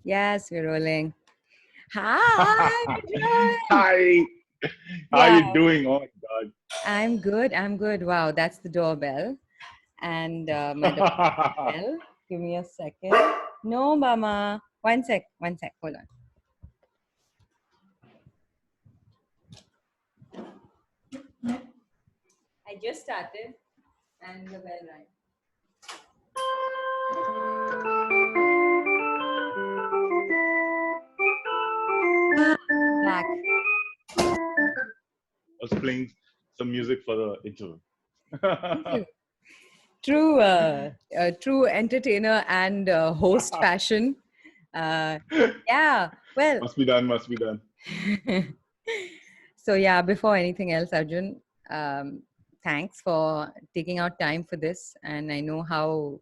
Yes, we're rolling. Hi, Arjun. Hi, how are you Wow, doing? Oh my I'm good. I'm good. Wow, that's the doorbell. And my God. doorbell. Give me a second. No, Mama. One sec. Hold on. I just started and the bell rang. Back. I was playing some music for the interval. Thank you. True entertainer and host fashion. Yeah. Well, Must be done, must be done. so yeah, before anything else, Arjun, um, thanks for taking out time for this. And I know how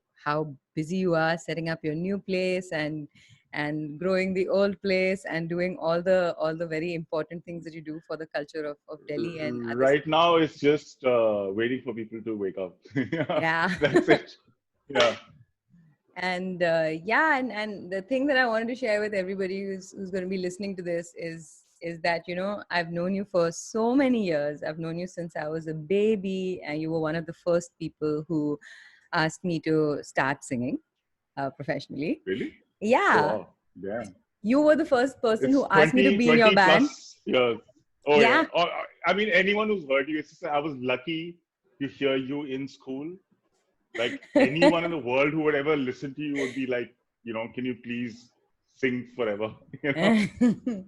busy you are setting up your new place and growing the old place and doing all the very important things that you do for the culture of Delhi and other Right cities. now, it's just waiting for people to wake up. Yeah, Yeah. that's it. Yeah. And and the thing that I wanted to share with everybody who's going to be listening to this is that I've known you for so many years. I've known you since I was a baby, and you were one of the first people who asked me to start singing professionally. Really? Oh, Yeah, wow. Damn. you were the first person It's who asked me to be in your 20 band. plus years. Oh, yeah. Yeah. Oh, I mean, anyone who's heard you, it's just, I was lucky to hear you in school. Like anyone in the world who would ever listen to you would be like, can you please sing forever? You know?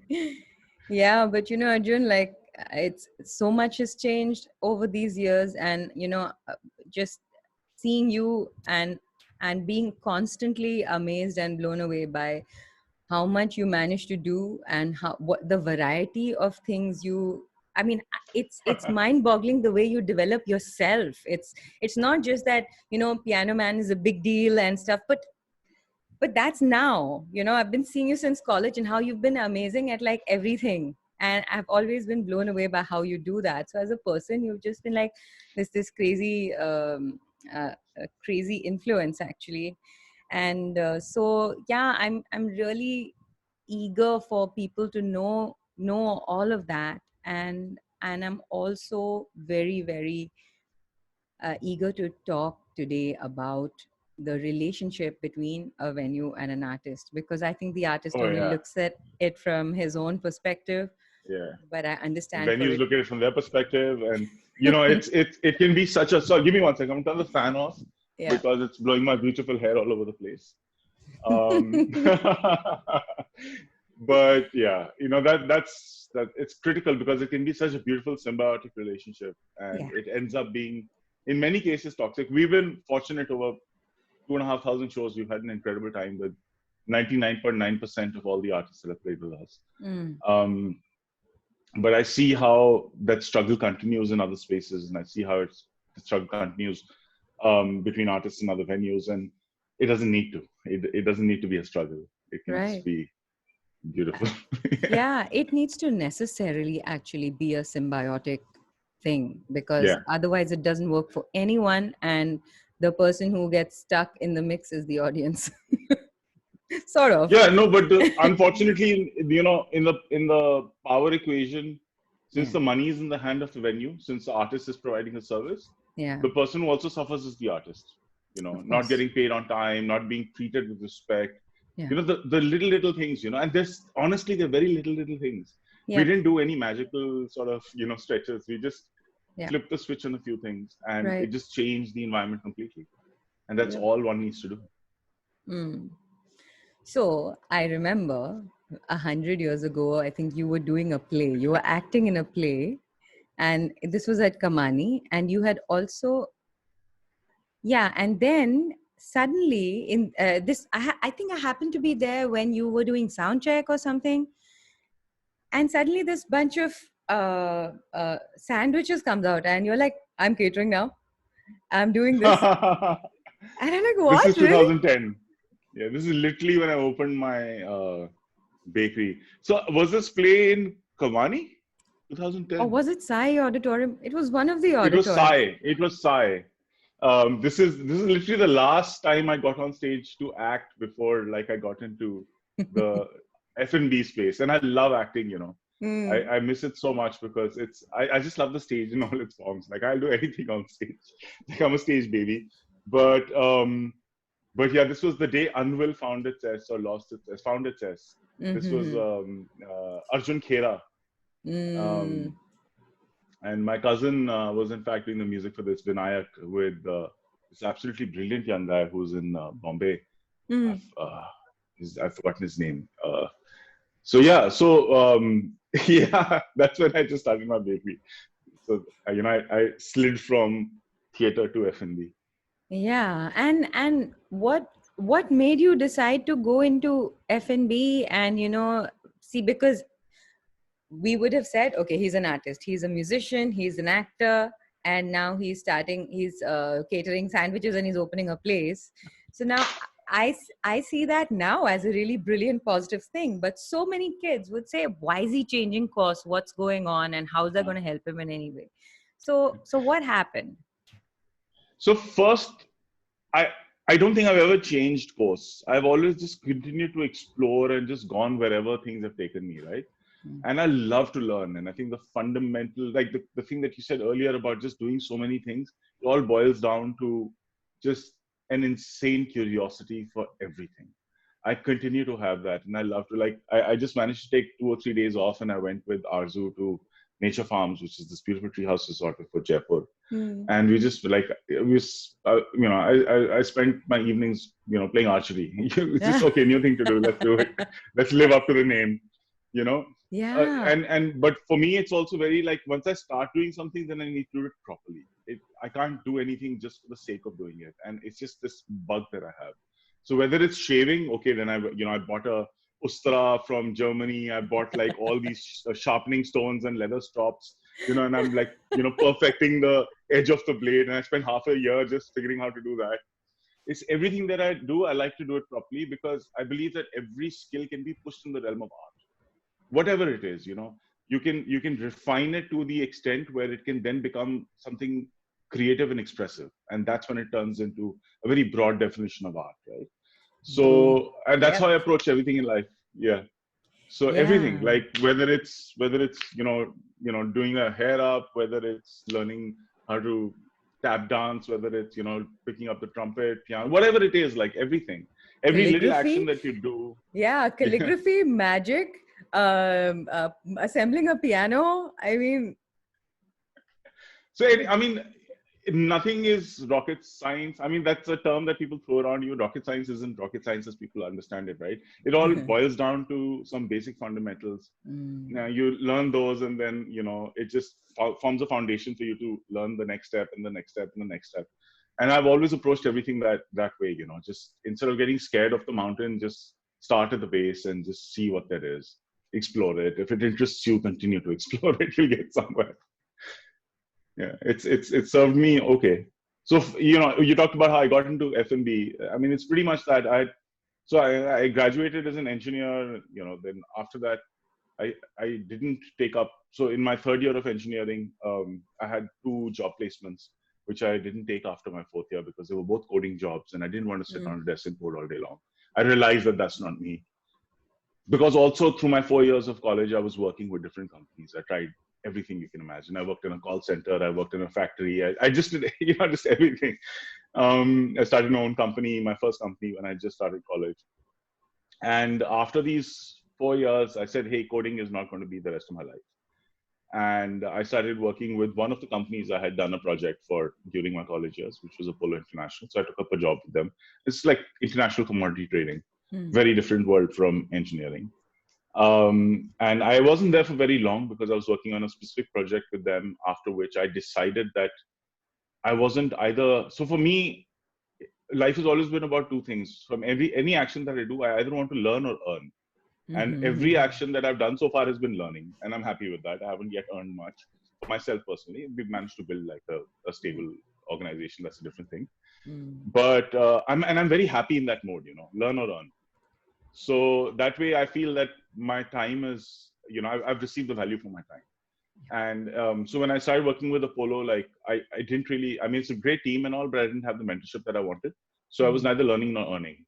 Yeah, but Arjun, like it's so much has changed over these years, and just seeing you and being constantly amazed and blown away by how much you manage to do and how what the variety of things you. I mean, it's mind-boggling the way you develop yourself. It's not just that Piano Man is a big deal and stuff, but that's now. I've been seeing you since college and how you've been amazing at like everything, and I've always been blown away by how you do that. So as a person, you've just been like this crazy crazy influence actually. And so yeah, I'm really eager for people to know all of that, and I'm also very very eager to talk today about the relationship between a venue and an artist, because I think the artist Oh, only yeah. looks at it from his own perspective, Yeah. but I understand for Venues it. look at it from their perspective. And, it can be such a, so give me one second. I'm going to turn the fan off Yeah. because it's blowing my beautiful hair all over the place. Um, but yeah, that it's critical because it can be such a beautiful symbiotic relationship, and Yeah. it ends up being in many cases toxic. We've been fortunate over 2,500 shows. We've had an incredible time with 99.9% of all the artists that have played with us. Mm. Um, but I see how that struggle continues in other spaces, and I see how the struggle continues between artists and other venues, and it doesn't need to. It doesn't need to be a struggle. It can just Right. be beautiful. Yeah, it needs to necessarily actually be a symbiotic thing, because Yeah. otherwise it doesn't work for anyone, and the person who gets stuck in the mix is the audience. Sort of. Yeah, no, but unfortunately, in the power equation, since Yeah. the money is in the hand of the venue, since the artist is providing a service, Yeah. the person who also suffers is the artist. Of Not course. getting paid on time, not being treated with respect. Yeah. The little things. And there's honestly they're very little things. We Yep. didn't do any magical sort of stretches. We just Yeah. flipped the switch on a few things, and it Right. just changed the environment completely. And that's Yep. all one needs to do. Mm. So I remember 100 years ago, I think you were doing a play. You were acting in a play, and this was at Kamani, and you had also, yeah. And then suddenly, in I think I happened to be there when you were doing sound check or something, and suddenly this bunch of sandwiches comes out, and you're like, "I'm catering now. I'm doing this," and I'm like, This "What, is really?" 2010. Yeah, this is literally when I opened my bakery. So was this play in Kavani? Or 2010. was it Sai Auditorium? It was one of the It was auditoriums. Sai. It was Sai. This is literally the last time I got on stage to act before like I got into the F&B space, and I love acting. Mm. I miss it so much because I just love the stage in all its forms. Like I'll do anything on stage. Like I'm a stage baby. But yeah, this was the day Unwell found its S or lost its S, found its S. This was Mm-hmm. Arjun Khera. Mm. Um, and my cousin was in fact doing the music for this Vinayak with this absolutely brilliant young guy who's in Bombay. Mm. I've, I've forgotten his name. So yeah, yeah, that's when I just started my bakery. So I slid from theater to F&B. Yeah, and what made you decide to go into F&B and see, because we would have said, okay, he's an artist, he's a musician, he's an actor, and now he's catering sandwiches and he's opening a place. So now I see that now as a really brilliant positive thing, but so many kids would say, why is he changing course, what's going on, and how's that going to help him in any way? So what happened? So first, I I don't think I've ever changed course. I've always just continued to explore and just gone wherever things have taken me, right? And I love to learn. And I think the fundamental, like the thing that you said earlier about just doing so many things, it all boils down to just an insane curiosity for everything. I continue to have that. And I love to, like, I just managed to take 2 or 3 days off and I went with Arzu to Nature Farms, which is this beautiful treehouse resort for Jaipur. Hmm. And we just like, I spent my evenings, playing archery. It's just, okay, new thing to do. Let's do it. Let's live up to the name, you know? Yeah. But for me, it's also very like, once I start doing something, then I need to do it properly. I can't do anything just for the sake of doing it. And it's just this bug that I have. So whether it's shaving, okay, then I bought a Ustra from Germany. I bought like all these sharpening stones and leather stops, and I'm like, perfecting the edge of the blade. And I spent half a year just figuring how to do that. It's everything that I do. I like to do it properly because I believe that every skill can be pushed in the realm of art, whatever it is. You can refine it to the extent where it can then become something creative and expressive, and that's when it turns into a very broad definition of art, right? Boom. So, and that's how Yep. I approach everything in life. Yeah. So everything, Yeah. like whether it's doing a hair up, whether it's learning how to tap dance, whether it's picking up the trumpet, piano, whatever it is, like every little action Calligraphy. that you do. Yeah, Yeah. calligraphy, magic, assembling a piano. I mean, So, I mean, nothing is rocket science. I mean, that's a term that people throw around you. Rocket science isn't rocket science as people understand it, right? It all boils down to some basic fundamentals. mm, Now, you learn those, and then, it just forms a foundation for you to learn the next step and the next step and the next step. And I've always approached everything that way, just instead of getting scared of the mountain, just start at the base and just see what there is. Explore it. If it interests you, continue to explore it. You'll get somewhere. Yeah, it served me okay. So you talked about how I got into F&B. I mean, it's pretty much that I graduated as an engineer. Then after that, I didn't take up. So in my third year of engineering, I had 2 job placements, which I didn't take after my fourth year because they were both coding jobs, and I didn't want to sit mm, on a desk and code all day long. I realized that that's not me, because also through my 4 years of college, I was working with different companies. I tried everything you can imagine. I worked in a call center. I worked in a factory. I just did, just everything. I started my own company, my first company, when I just started college. And after these 4 years, I said, hey, coding is not going to be the rest of my life. And I started working with one of the companies I had done a project for during my college years, which was Apollo International. So I took up a job with them. It's like international commodity trading, mm, very different world from engineering. And I wasn't there for very long because I was working on a specific project with them, after which I decided that I wasn't either. So for me, life has always been about 2 things. From any action that I do, I either want to learn or earn. And every mhm, action that I've done so far has been learning. And I'm happy with that. I haven't yet earned much for myself personally. We've managed to build like a stable organization. That's a different thing. mm, But I'm very happy in that mode, learn or earn. So that way I feel that my time is, I've received the value for my time. And so when I started working with Apollo, like I didn't really, I mean, it's a great team and all, but I didn't have the mentorship that I wanted. So I was mm, neither learning nor earning.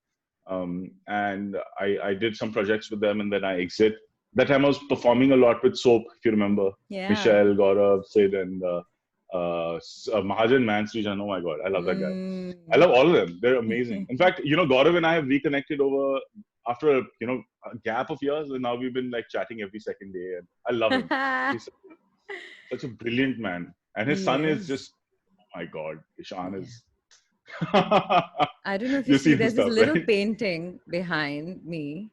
And I did some projects with them, and then I exit. That time I was performing a lot with Soap, if you remember. Yeah. Michelle, Gaurav, Sid, and Mahajan Mansrijan. Oh my God, I love that guy. I Mm. love all of them. They're amazing. In fact, Gaurav and I have reconnected over after a gap of years, and now we've been like chatting every second day. And I love him. He's such a brilliant man, and his He son is is. just, oh my God, Ishan Yeah. is. I don't know if you You've see, seen his there's this stuff, little right? painting behind me.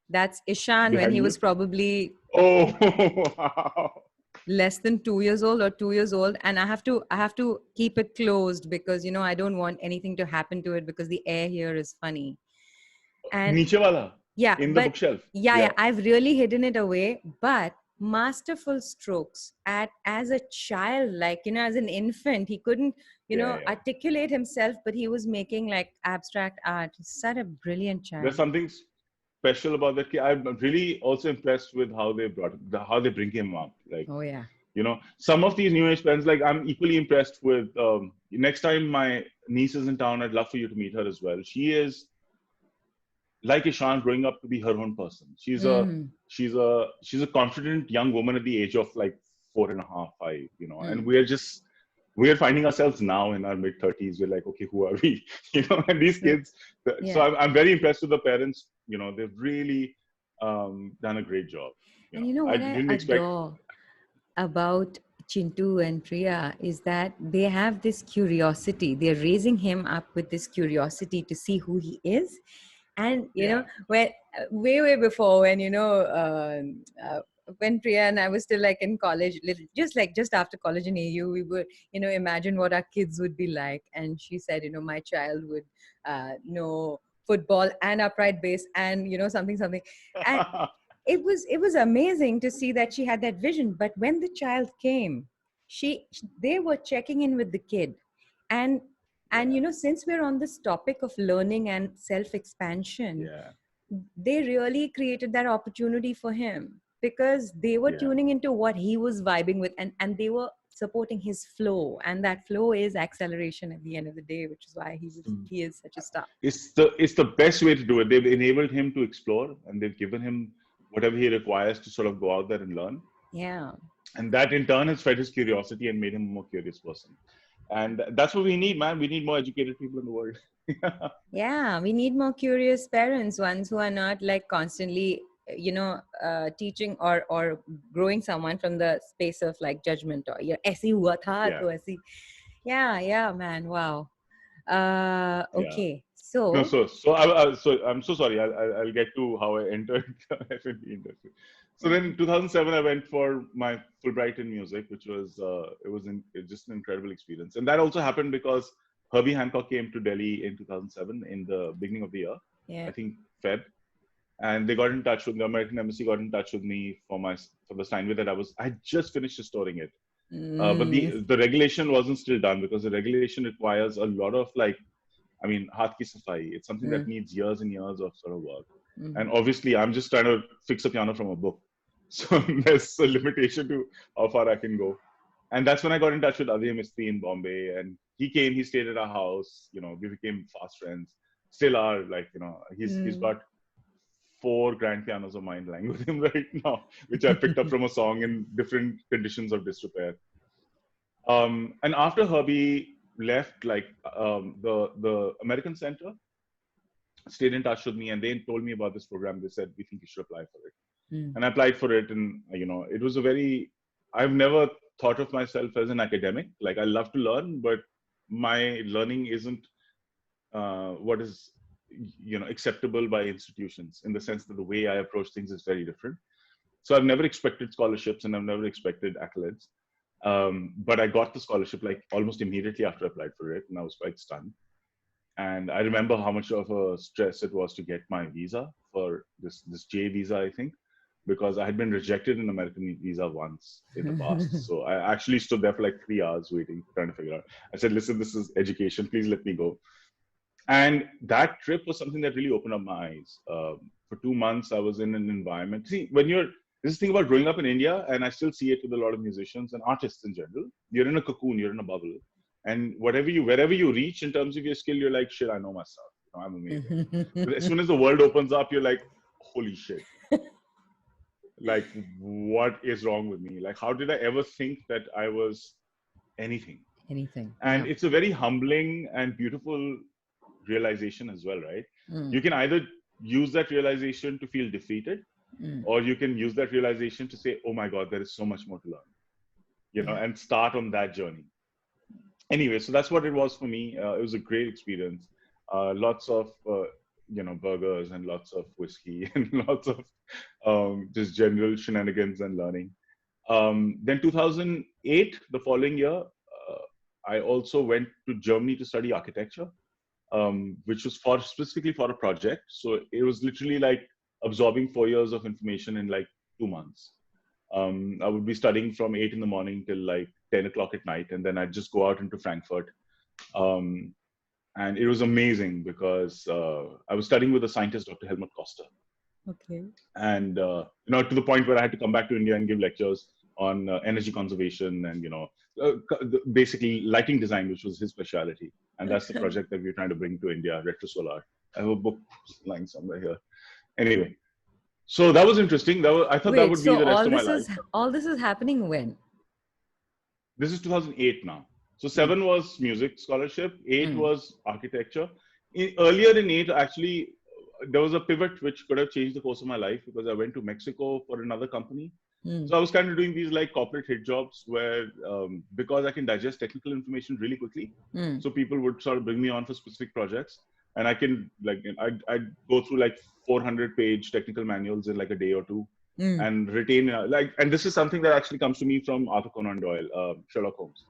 That's Ishan when Behind he you. was probably Oh, wow. less than 2 years old or 2 years old. And I have to keep it closed because, I don't want anything to happen to it because the air here is funny. And Niche wala, yeah, in the but bookshelf. yeah, Yeah, I've really hidden it away, but masterful strokes at as a child, like, as an infant, he couldn't, yeah. articulate himself, but he was making like abstract art. He's such a brilliant There's child. something special about that kid. I'm really also impressed with how they how they bring him up. Like, Oh yeah. some of these new age parents, like I'm equally impressed with. Next time my niece is in town, I'd love for you to meet her as well. She is like Ishan, growing up to be her own person. Mm, She's a confident young woman at the age of like 4.5, 5. And mm, we're finding ourselves now in our mid 30s. We're like, okay, who are we? And these true. kids. So Yeah. I'm very impressed with the parents. They've really done a great job. And you know I what I didn't expect. adore about Chintu and Priya is that they have this curiosity. They're raising him up with this curiosity to see who he is. And, Yeah. when way before when, when Priya and I was still like in college, just after college in AU, we would, imagine what our kids would be like. And she said, my child would know football and upright bass and, something. And it was amazing to see that she had that vision. But when the child came, they were checking in with the kid. And and Yeah. since we're on this topic of learning and self expansion, Yeah. they really created that opportunity for him because they were Yeah. tuning into what he was vibing with, and they were supporting his flow, and that flow is acceleration at the end of the day, which is why he is such a star. It's the best way to do it. They've enabled him to explore, and they've given him whatever he requires to sort of go out there and learn. Yeah. And that in turn has fed his curiosity and made him a more curious person. And that's what we need, man. We need more educated people in the world. Yeah, we need more curious parents, ones who are not like constantly, teaching or growing someone from the space of like judgment or yeah, ऐसे ही हुआ था Yeah, तो ऐसे. Yeah, man. Wow. yeah. Okay. No, So, so I'm so sorry. I'll get to how I entered the F&B industry. So then, in 2007, I went for my Fulbright in music, which was just an incredible experience. And that also happened because Herbie Hancock came to Delhi in 2007 in the beginning of the year, yeah. I think Feb, and they got in touch with the American Embassy, got in touch with me for the Steinway that I had just finished restoring it. But Mm, the regulation wasn't still done because the regulation requires a lot of like, I mean, hath ki safai. It's something that mm, needs years and years of sort of work. mm, And obviously, I'm just trying to fix a piano from a book. So there's a limitation to how far I can go. And that's when I got in touch with Adya Mistry in Bombay. And he came, he stayed at our house. We became fast friends. Still are, like, he's mm. got 4 grand pianos of mine lying with him right now, which I picked up from a song in different conditions of disrepair. And after Herbie left, like the American Center stayed in touch with me, and they told me about this program. They said, we think you should apply for it. Mm, And I applied for it. And, it was I've never thought of myself as an academic. Like, I love to learn, but my learning isn't what is, acceptable by institutions, in the sense that the way I approach things is very different. So I've never expected scholarships, and I've never expected accolades. But I got the scholarship like almost immediately after I applied for it, and I was quite stunned. And I remember how much of a stress it was to get my visa for this J visa, I think, because I had been rejected an American visa once in the past. So I actually stood there for like 3 hours waiting, trying to figure out. I said, listen, this is education. Please let me go. And that trip was something that really opened up my eyes. For 2 months, I was in an environment. See, this thing about growing up in India, and I still see it with a lot of musicians and artists in general, you're in a cocoon, you're in a bubble. And wherever you reach in terms of your skill, you're like, shit, I know my stuff. no, I'm amazing. But as soon as the world opens up, you're like, holy shit. Like, what is wrong with me? Like, how did I ever think that I was anything? Anything. And Yeah. it's a very humbling and beautiful realization as well, right? You can either use that realization to feel defeated, or you can use that realization to say, oh my God, there is so much more to learn, and start on that journey. Anyway, so that's what it was for me. It was a great experience. Lots of, burgers and lots of whiskey and lots of just general shenanigans and learning. Then 2008, the following year, I also went to Germany to study architecture, which was specifically for a project. So it was literally like absorbing 4 years of information in like 2 months. I would be studying from 8 in the morning till like 10 o'clock at night, and then I'd just go out into Frankfurt. And it was amazing because I was studying with a scientist, Dr. Helmut Koster. Okay. And, to the point where I had to come back to India and give lectures on energy conservation and, basically lighting design, which was his specialty. And that's the project that we're trying to bring to India, Retro Solar. I have a book lying somewhere here. Anyway, so that was interesting. I thought that Wait, would be so the rest of my life. all this is happening when? This is 2008 now. So 7 was music scholarship, 8 was architecture. Earlier in 8, actually, there was a pivot which could have changed the course of my life because I went to Mexico for another company. So I was kind of doing these like corporate hit jobs where, because I can digest technical information really quickly, so people would sort of bring me on for specific projects, and I can I'd go through like 400-page technical manuals in like a day or two, and retain and this is something that actually comes to me from Arthur Conan Doyle, Sherlock Holmes.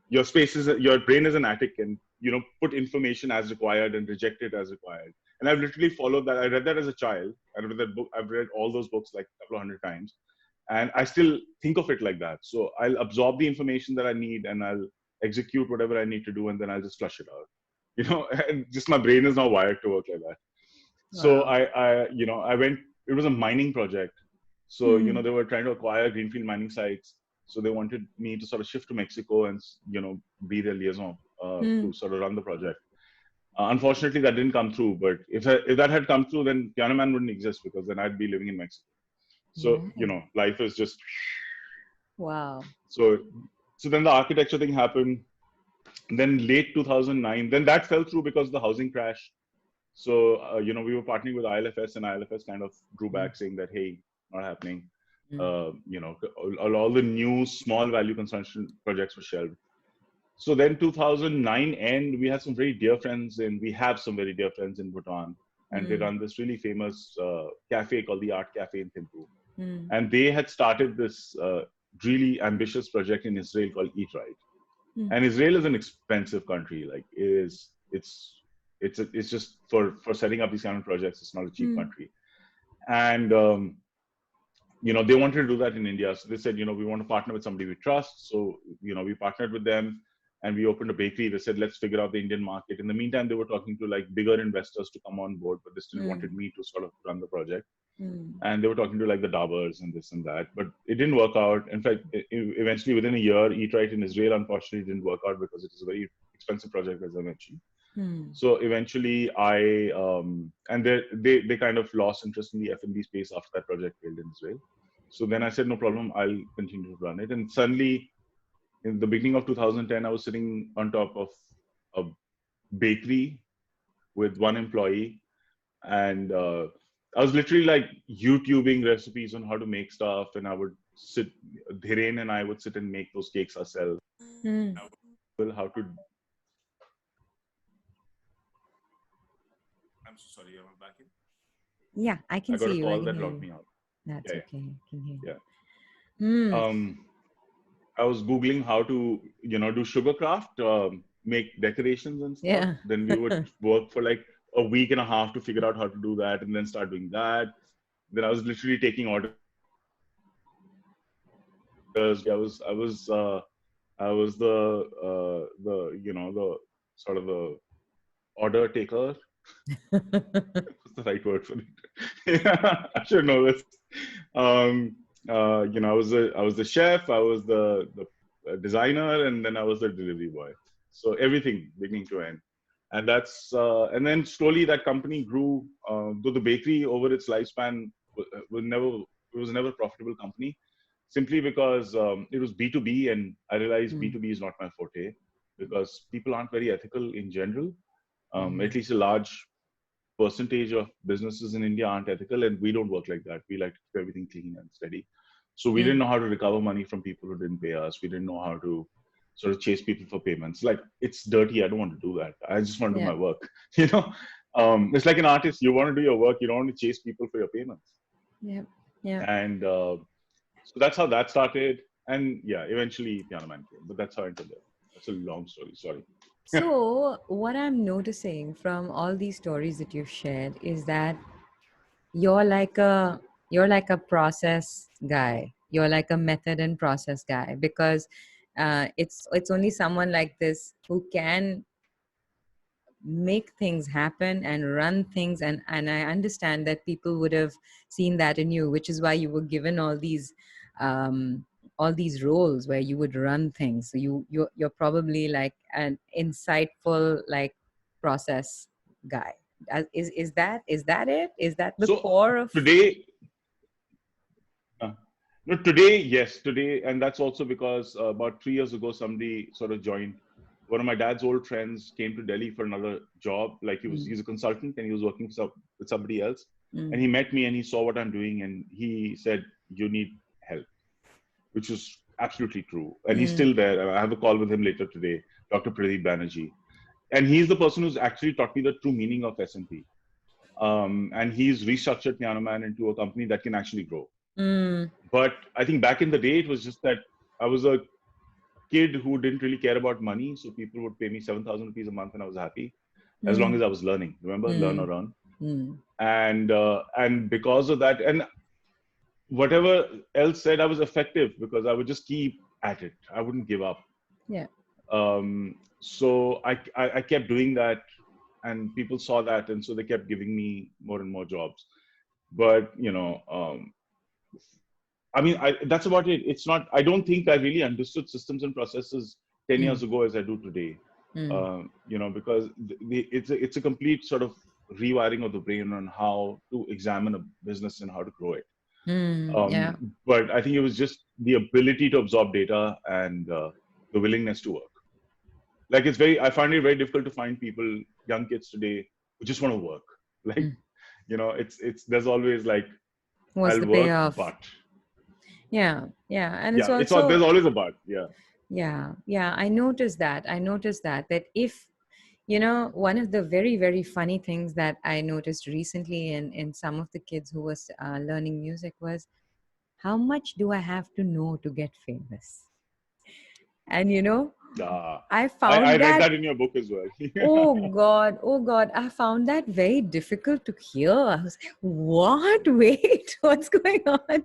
Your brain is an attic, and put information as required and reject it as required. And I've literally followed that. I read that as a child. I read that book. I've read all those books like a couple of hundred times. And I still think of it like that. So I'll absorb the information that I need and I'll execute whatever I need to do, and then I'll just flush it out. And just my brain is now wired to work like that. Wow. So I went, it was a mining project. So, they were trying to acquire greenfield mining sites. So they wanted me to sort of shift to Mexico and, be their liaison to sort of run the project. Unfortunately, that didn't come through. But if that had come through, then Piano Man wouldn't exist because then I'd be living in Mexico. So, life is just. Wow. So then the architecture thing happened. Then late 2009, then that fell through because of the housing crash. So, we were partnering with ILFS, and ILFS kind of drew back saying that, hey, not happening. All the new small value consumption projects were shelved. So then 2009 end, we have some very dear friends in Bhutan, and they run this really famous cafe called the Art Cafe in Thimphu. And they had started this really ambitious project in Israel called Eat Right. And Israel is an expensive country. Like it's just for setting up these kind of projects, it's not a cheap country. And they wanted to do that in India. So they said, we want to partner with somebody we trust. So, we partnered with them and we opened a bakery. They said, let's figure out the Indian market. In the meantime, they were talking to like bigger investors to come on board, but they still wanted me to sort of run the project. And they were talking to like the Daburs and this and that, but it didn't work out. In fact, eventually within a year, Eat Right in Israel, unfortunately, didn't work out because it is a very expensive project, as I mentioned. So eventually and they kind of lost interest in the F&B space after that project failed in Israel. So then I said, no problem, I'll continue to run it. And suddenly in the beginning of 2010, I was sitting on top of a bakery with one employee. And I was literally like YouTubing recipes on how to make stuff. And I would sit, Dhiren and I would sit and make those cakes ourselves. How to. I'm so sorry, am I back in? Yeah, I can see you. I got a call that locked me out. That's okay. I can hear you. Yeah. I was Googling how to, do sugarcraft, make decorations and stuff. Yeah. Then we would work for like a week and a half to figure out how to do that, and then start doing that. Then I was literally taking orders. I was the the sort of the order taker. What's the right word for it? Yeah, I should know this. I was the chef, I was the designer, and then I was the delivery boy. So everything, beginning to end. And that's and then slowly that company grew. Though the bakery over its lifespan was never a profitable company, simply because it was B2B, and I realized Mm. B2B is not my forte because people aren't very ethical in general. At Mm. least a large percentage of businesses in India aren't ethical, and we don't work like that. We like to keep everything clean and steady. So we didn't Mm. know how to recover money from people who didn't pay us. We didn't know how to sort of chase people for payments. Like, it's dirty. I don't want to do that. I just want to do Yeah. my work. You know, it's like an artist. You want to do your work. You don't want to chase people for your payments. Yeah. Yeah. And so that's how that started. And yeah, eventually Piano Man came. But that's how I ended there. That's a long story. Sorry. So, what I'm noticing from all these stories that you've shared is that you're like a you're like a process guy. You're like a method and process guy, because it's only someone like this who can make things happen and run things, and I understand that people would have seen that in you, which is why you were given um all these roles where you would run things. So you're probably like an insightful, like, process guy. Is that it? Is that the So core of? today, uh, no, today, yes, today, and that's also because about 3 years ago, somebody sort of joined. One of my dad's old friends came to Delhi for another job. Like, Mm, he's a consultant and he was working with somebody else. And mm, he met me and he saw what I'm doing and he said, "You need help," which was absolutely true. And he's mm, still there. I have a call with him later today, Dr. Pradeep Banerjee. And he's the person who's actually taught me the true meaning of S&P. And he's restructured Piano Man into a company that can actually grow. mm, But I think back in the day, it was just that I was a kid who didn't really care about money. So people would pay me 7,000 rupees a month and I was happy as long mm, as I was learning. Remember, learn or mm, earn. mm. And because of that, and whatever else said, I was effective because I would just keep at it. I wouldn't give up. Yeah. So I kept doing that, and people saw that, and so they kept giving me more and more jobs. But I mean, that's about it. It's not. I don't think I really understood systems and processes 10 years Mm, ago as I do today. mm, Because it's a complete sort of rewiring of the brain on how to examine a business and how to grow it. yeah. But I think it was just the ability to absorb data and the willingness to work. Like, I find it very difficult to find people, young kids today, who just want to work. Like, Mm. there's always like, What's I'll the work, payoff? but Yeah, yeah, and it's yeah, there's also, always a but. Yeah. yeah, yeah. I noticed that if, one of the very, very funny things that I noticed recently in some of the kids who was learning music was, how much do I have to know to get famous? And Yeah. I I found read that, that in your book as well. oh God, I found that very difficult to hear. I was like, what? Wait, what's going on?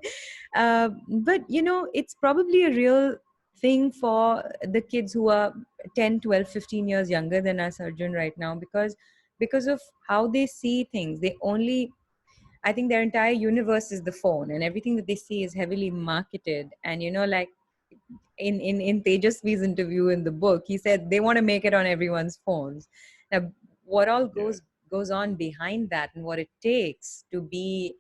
But it's probably a real thing for the kids who are 10, 12, 15 years younger than us, Arjun, right now, because of how they see things. I think their entire universe is the phone, and everything that they see is heavily marketed. And like in Tejasvi's interview in the book, he said they want to make it on everyone's phones. Now, what all Yeah. goes on behind that, and what it takes to be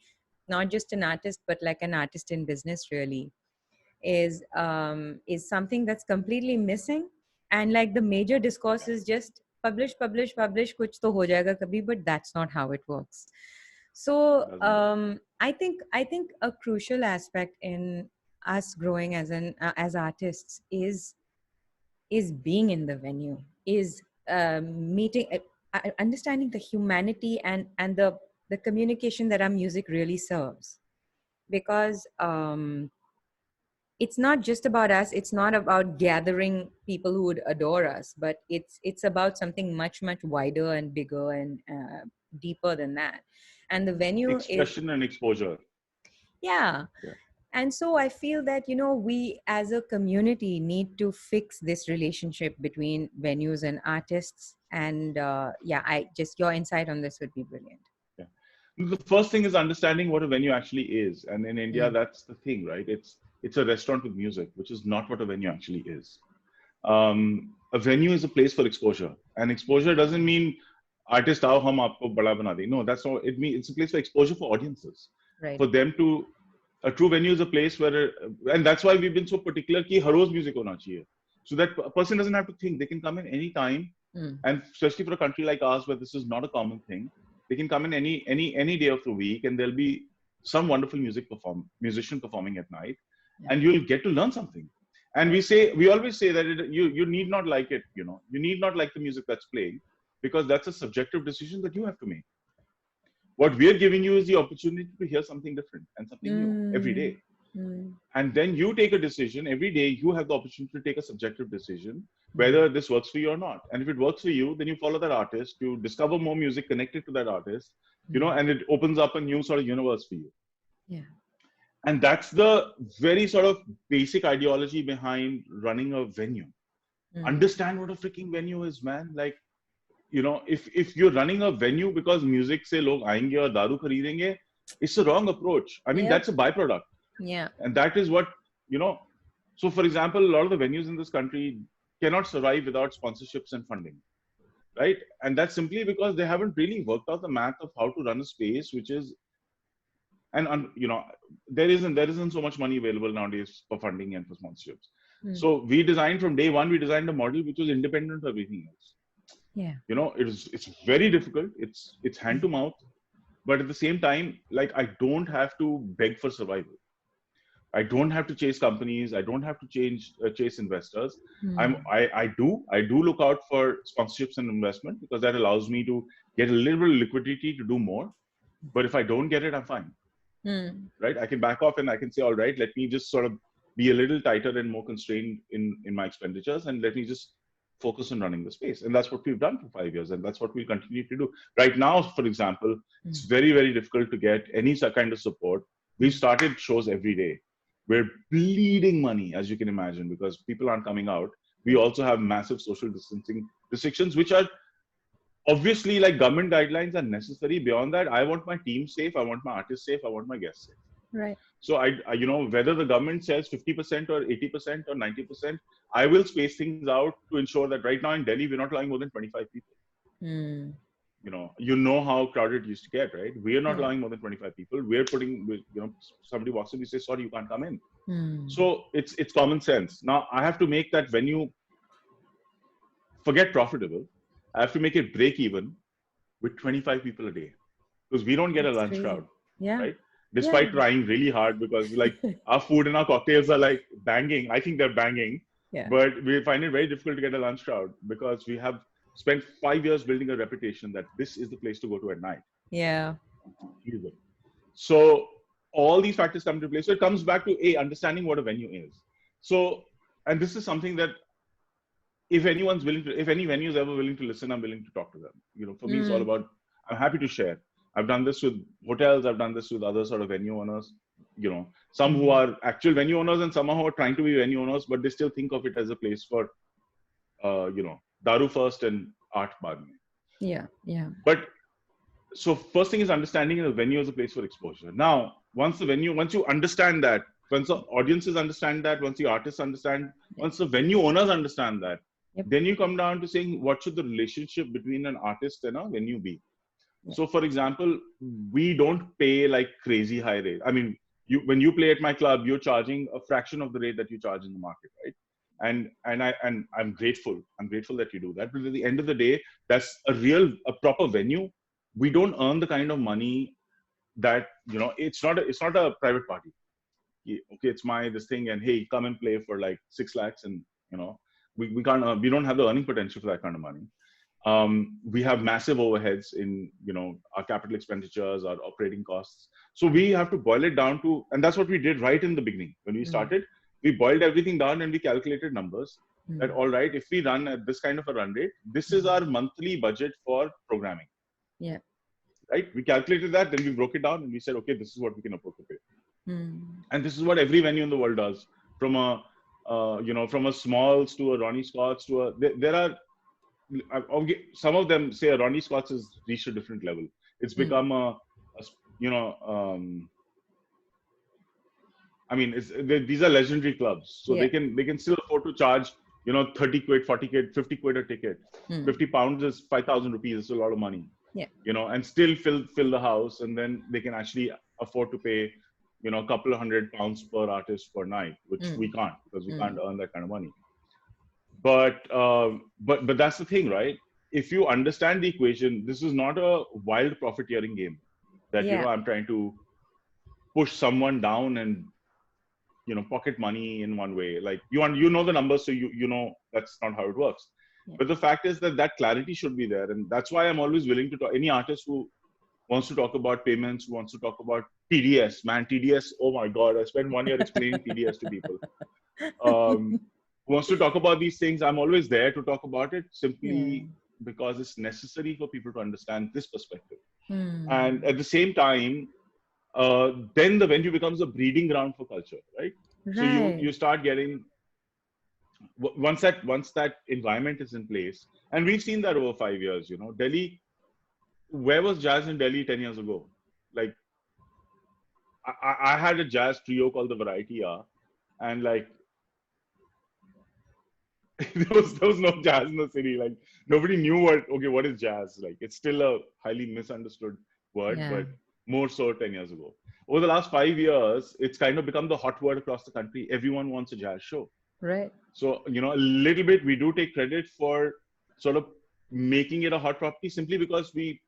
not just an artist, but like an artist in business, really, is something that's completely missing. And like the major discourse Yeah. is just publish, publish, publish, kuch to ho jayega kabhi, but that's not how it works. It So doesn't work. I think a crucial aspect in us growing as artists is being in the venue, is meeting, understanding the humanity and the communication that our music really serves. Because it's not just about us, it's not about gathering people who would adore us, but it's about something much, much wider and bigger and deeper than that. And the venue is, Expression and exposure. yeah. Yeah. And so I feel that we as a community need to fix this relationship between venues and artists. And yeah, I just, your insight on this would be brilliant. Yeah. The first thing is understanding what a venue actually is. And in India, Mm, that's the thing, right? It's a restaurant with music, which is not what a venue actually is. Um, a venue is a place for exposure, and exposure doesn't mean artist aao hum aapko bada bana de. No, that's not it. Means it's a place for exposure for audiences, Right. for them to. A true venue is a place where, and that's why we've been so particular ki har roz music hona chahiye, so that a person doesn't have to think. They can come in any time, and especially for a country like ours where this is not a common thing, they can come in any day of the week, and there'll be some wonderful musician performing at night, and you'll get to learn something. And we always say that you need not like it, you need not like the music that's playing, because that's a subjective decision that you have to make. What we are giving you is the opportunity to hear something different and something new every day. And then you take a decision every day. You have the opportunity to take a subjective decision whether this works for you or not. And if it works for you, then you follow that artist, you discover more music connected to that artist, and it opens up a new sort of universe for you. Yeah. And that's the very sort of basic ideology behind running a venue. Understand what a freaking venue is, man. Like, if you're running a venue because music se log aayenge aur daru kharidenge, it's the wrong approach. I mean, that's a byproduct. Yeah. And that is what, so for example, a lot of the venues in this country cannot survive without sponsorships and funding, right? And that's simply because they haven't really worked out the math of how to run a space, which is, and there isn't so much money available nowadays for funding and for sponsorships. So we designed from day one, we designed a model which was independent of everything else. Yeah. It's very difficult. It's hand to mouth, but at the same time, like, I don't have to beg for survival. I don't have to chase companies. I don't have to chase investors. I do look out for sponsorships and investment, because that allows me to get a little bit of liquidity to do more. But if I don't get it, I'm fine. Right? I can back off and I can say, all right, let me just sort of be a little tighter and more constrained in my expenditures, and let me just focus on running the space. And that's what we've done for 5 years, and that's what we'll continue to do. Right now, for example, it's very, very difficult to get any kind of support. We've started shows every day. We're bleeding money, as you can imagine, because people aren't coming out. We also have massive social distancing restrictions, which are obviously, like, government guidelines are necessary. Beyond that, I want my team safe, I want my artists safe, I want my guests safe. Right. So I whether the government says 50% or 80% or 90%, I will space things out to ensure that right now in Delhi, we're not allowing more than 25 people. How crowded it used to get, right? We are not allowing more than 25 people. We're putting, somebody walks in, we say, sorry, you can't come in. So it's common sense. Now I have to make that venue, forget profitable, I have to make it break even with 25 people a day, because we don't get a lunch crowd, right? Despite trying really hard, because like our food and our cocktails are like banging. I think they're banging, but we find it very difficult to get a lunch crowd, because we have spent 5 years building a reputation that this is the place to go to at night. Yeah. So all these factors come into play. So it comes back to understanding what a venue is. So, and this is something that if any venue is ever willing to listen, I'm willing to talk to them. For me, it's all about, I'm happy to share. I've done this with hotels. I've done this with other sort of venue owners, some who are actual venue owners and some who are trying to be venue owners, but they still think of it as a place for, daru first and art baad mein. Yeah. Yeah. But so first thing is understanding the venue as a place for exposure. Now, once you understand that, once the audiences understand that, once the artists understand, once the venue owners understand that, then you come down to saying, what should the relationship between an artist and a venue be? So, for example, we don't pay like crazy high rate. I mean, when you play at my club, you're charging a fraction of the rate that you charge in the market, right? And I'm grateful. I'm grateful that you do that. But at the end of the day, that's a proper venue. We don't earn the kind of money that, it's not a private party. Okay, it's this thing, and hey, come and play for like 6 lakhs, and we can't. We don't have the earning potential for that kind of money. We have massive overheads in, our capital expenditures, our operating costs. So we have to boil it down to, and that's what we did right in the beginning. When we started, we boiled everything down and we calculated numbers that, all right, if we run at this kind of a run rate, this is our monthly budget for programming. Yeah. Right? We calculated that, then we broke it down and we said, okay, this is what we can afford to pay. And this is what every venue in the world does. From a Smalls to a Ronnie Scott's to there are, some of them say a Ronnie Scott's has reached a different level. It's become these are legendary clubs, so they can still afford to charge 30 quid, 40 quid, 50 quid a ticket. Hmm. 50 pounds is 5,000 rupees. It's a lot of money, Yeah. and still fill the house. And then they can actually afford to pay, a couple of £100 per artist per night, which Hmm. we can't, because we Hmm. can't earn that kind of money. But that's the thing, right? If you understand the equation, this is not a wild profiteering game that, Yeah. I'm trying to push someone down and, pocket money in one way. Like you know the numbers, so you know that's not how it works. Yeah. But the fact is that clarity should be there, and that's why I'm always willing to talk. Any artist who wants to talk about payments, who wants to talk about TDS, man, TDS. Oh my God, I spent 1 year explaining TDS to people. Who wants to talk about these things? I'm always there to talk about it, Yeah. simply because it's necessary for people to understand this perspective. Hmm. And at the same time, then the venue becomes a breeding ground for culture, right? So Right. you start getting, once that environment is in place, and we've seen that over 5 years. Delhi, where was jazz in Delhi 10 years ago? Like, I had a jazz trio called the Variety Hour, and like there was no jazz in the city. Like, nobody knew what is jazz. Like, it's still a highly misunderstood word, Yeah. but more so 10 years ago. Over the last 5 years, it's kind of become the hot word across the country. Everyone wants a jazz show. Right. So, a little bit we do take credit for sort of making it a hot property, simply because we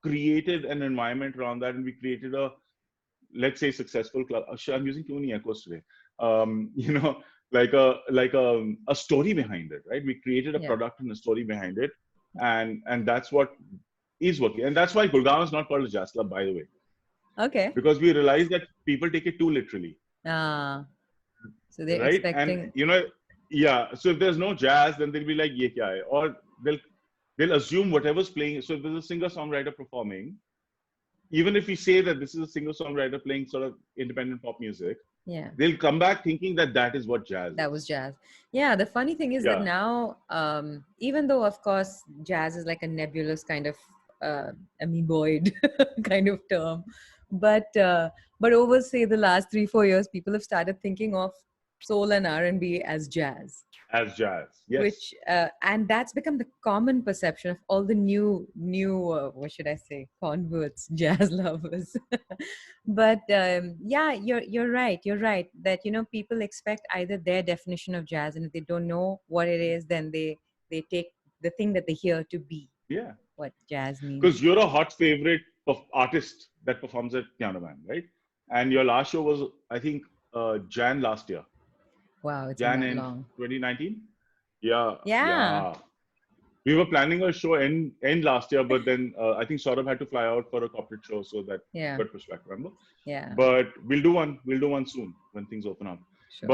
created an environment around that, and we created a, let's say, successful club. I'm using too many echoes today. Like a story behind it, right? We created a Yeah. product and a story behind it, and that's what is working. And that's why Gurgaon is not called a jazz club, by the way, Okay. because we realize that people take it too literally, Ah. So they're right? And expecting. yeah. So if there's no jazz, then they'll be like, "Ye kya hai?" Or they'll assume whatever's playing. So if there's a singer-songwriter performing, even if we say that this is a singer-songwriter playing sort of independent pop music, Yeah. they'll come back thinking that is what jazz That was is. jazz. Yeah, the funny thing is that Yeah, now, even though of course jazz is like a nebulous kind of uh, amoeboid kind of term, but over say the last 3-4 years, people have started thinking of soul and R&B as jazz, as jazz. Yes. which and that's become the common perception of all the new what should I say, converts, jazz lovers. But yeah, you're right that people expect either their definition of jazz, and if they don't know what it is, then they take the thing that they hear to be Yeah. what jazz means. Because you're a hot favorite of artist that performs at Piano Man, right? And your last show was, I think, Jan last year. Wow, it's been Jan that in long. 2019. Yeah, Yeah. yeah. We were planning a show end last year, but then I think Saurabh had to fly out for a corporate show, so that Yeah. got pushed back. Remember? Yeah. But we'll do one. We'll do one soon when things open up. Sure.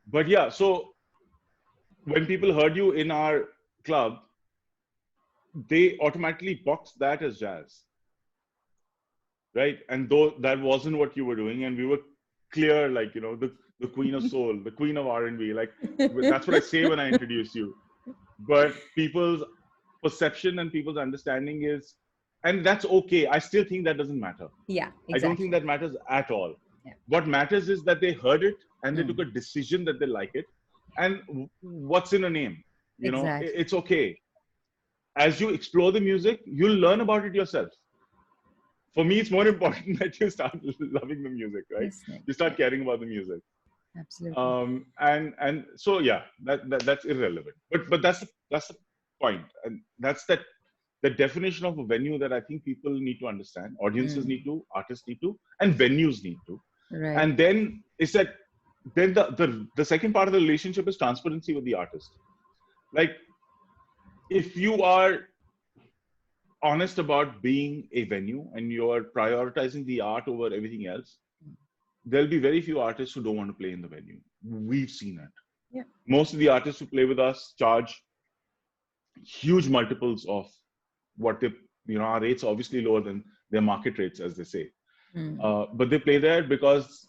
But yeah. So when people heard you in our club, they automatically box that as jazz, right? And though that wasn't what you were doing, and we were clear, like, the queen of soul, the queen of R&B, like, that's what I say when I introduce you. But people's perception and people's understanding is, and that's okay. I still think that doesn't matter. Yeah, I don't think exactly. that matters at all. Yeah. What matters is that they heard it and they took Mm, a decision that they like it. And what's in a name? exactly. It's okay. As you explore the music, you'll learn about it yourself. For me, it's more important that you start loving the music, right? Listening. You start Yeah, caring about the music. absolutely. And so yeah, that's irrelevant. But that's the point, and that's the definition of a venue that I think people need to understand. Audiences Mm, need to, artists need to, and venues need to. right. And then it's that then the second part of the relationship is transparency with the artist. Like, if you are honest about being a venue and you're prioritizing the art over everything else, there'll be very few artists who don't want to play in the venue. We've seen it. Yeah. Most of the artists who play with us charge huge multiples of what they, our rates are obviously lower than their market rates, as they say. Mm. But they play there because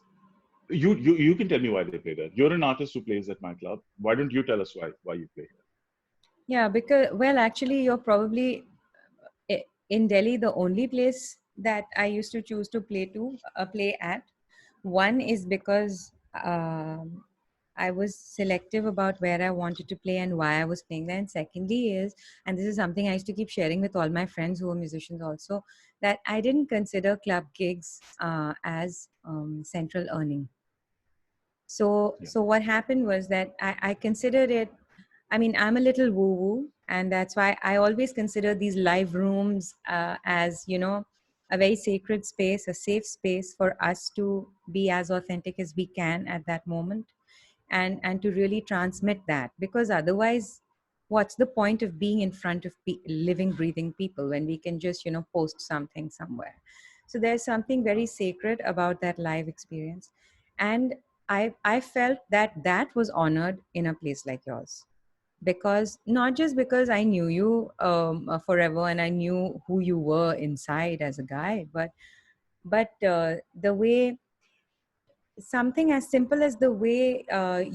you can tell me why they play there. You're an artist who plays at my club. Why don't you tell us why you play here? Yeah, because, well, actually, you're probably in Delhi the only place that I used to choose to play at. One is because I was selective about where I wanted to play and why I was playing there. And secondly is, and this is something I used to keep sharing with all my friends who are musicians also, that I didn't consider club gigs as central earning. Yeah. So what happened was that I considered it. I mean, I'm a little woo woo, and that's why I always consider these live rooms as, you know, a very sacred space, a safe space for us to be as authentic as we can at that moment, and to really transmit that. Because otherwise, what's the point of being in front of living, breathing people when we can just, you know, post something somewhere? So there's something very sacred about that live experience, and I felt that that was honored in a place like yours, because not just because I knew you forever and I knew who you were inside as a guy, but the way, something as simple as the way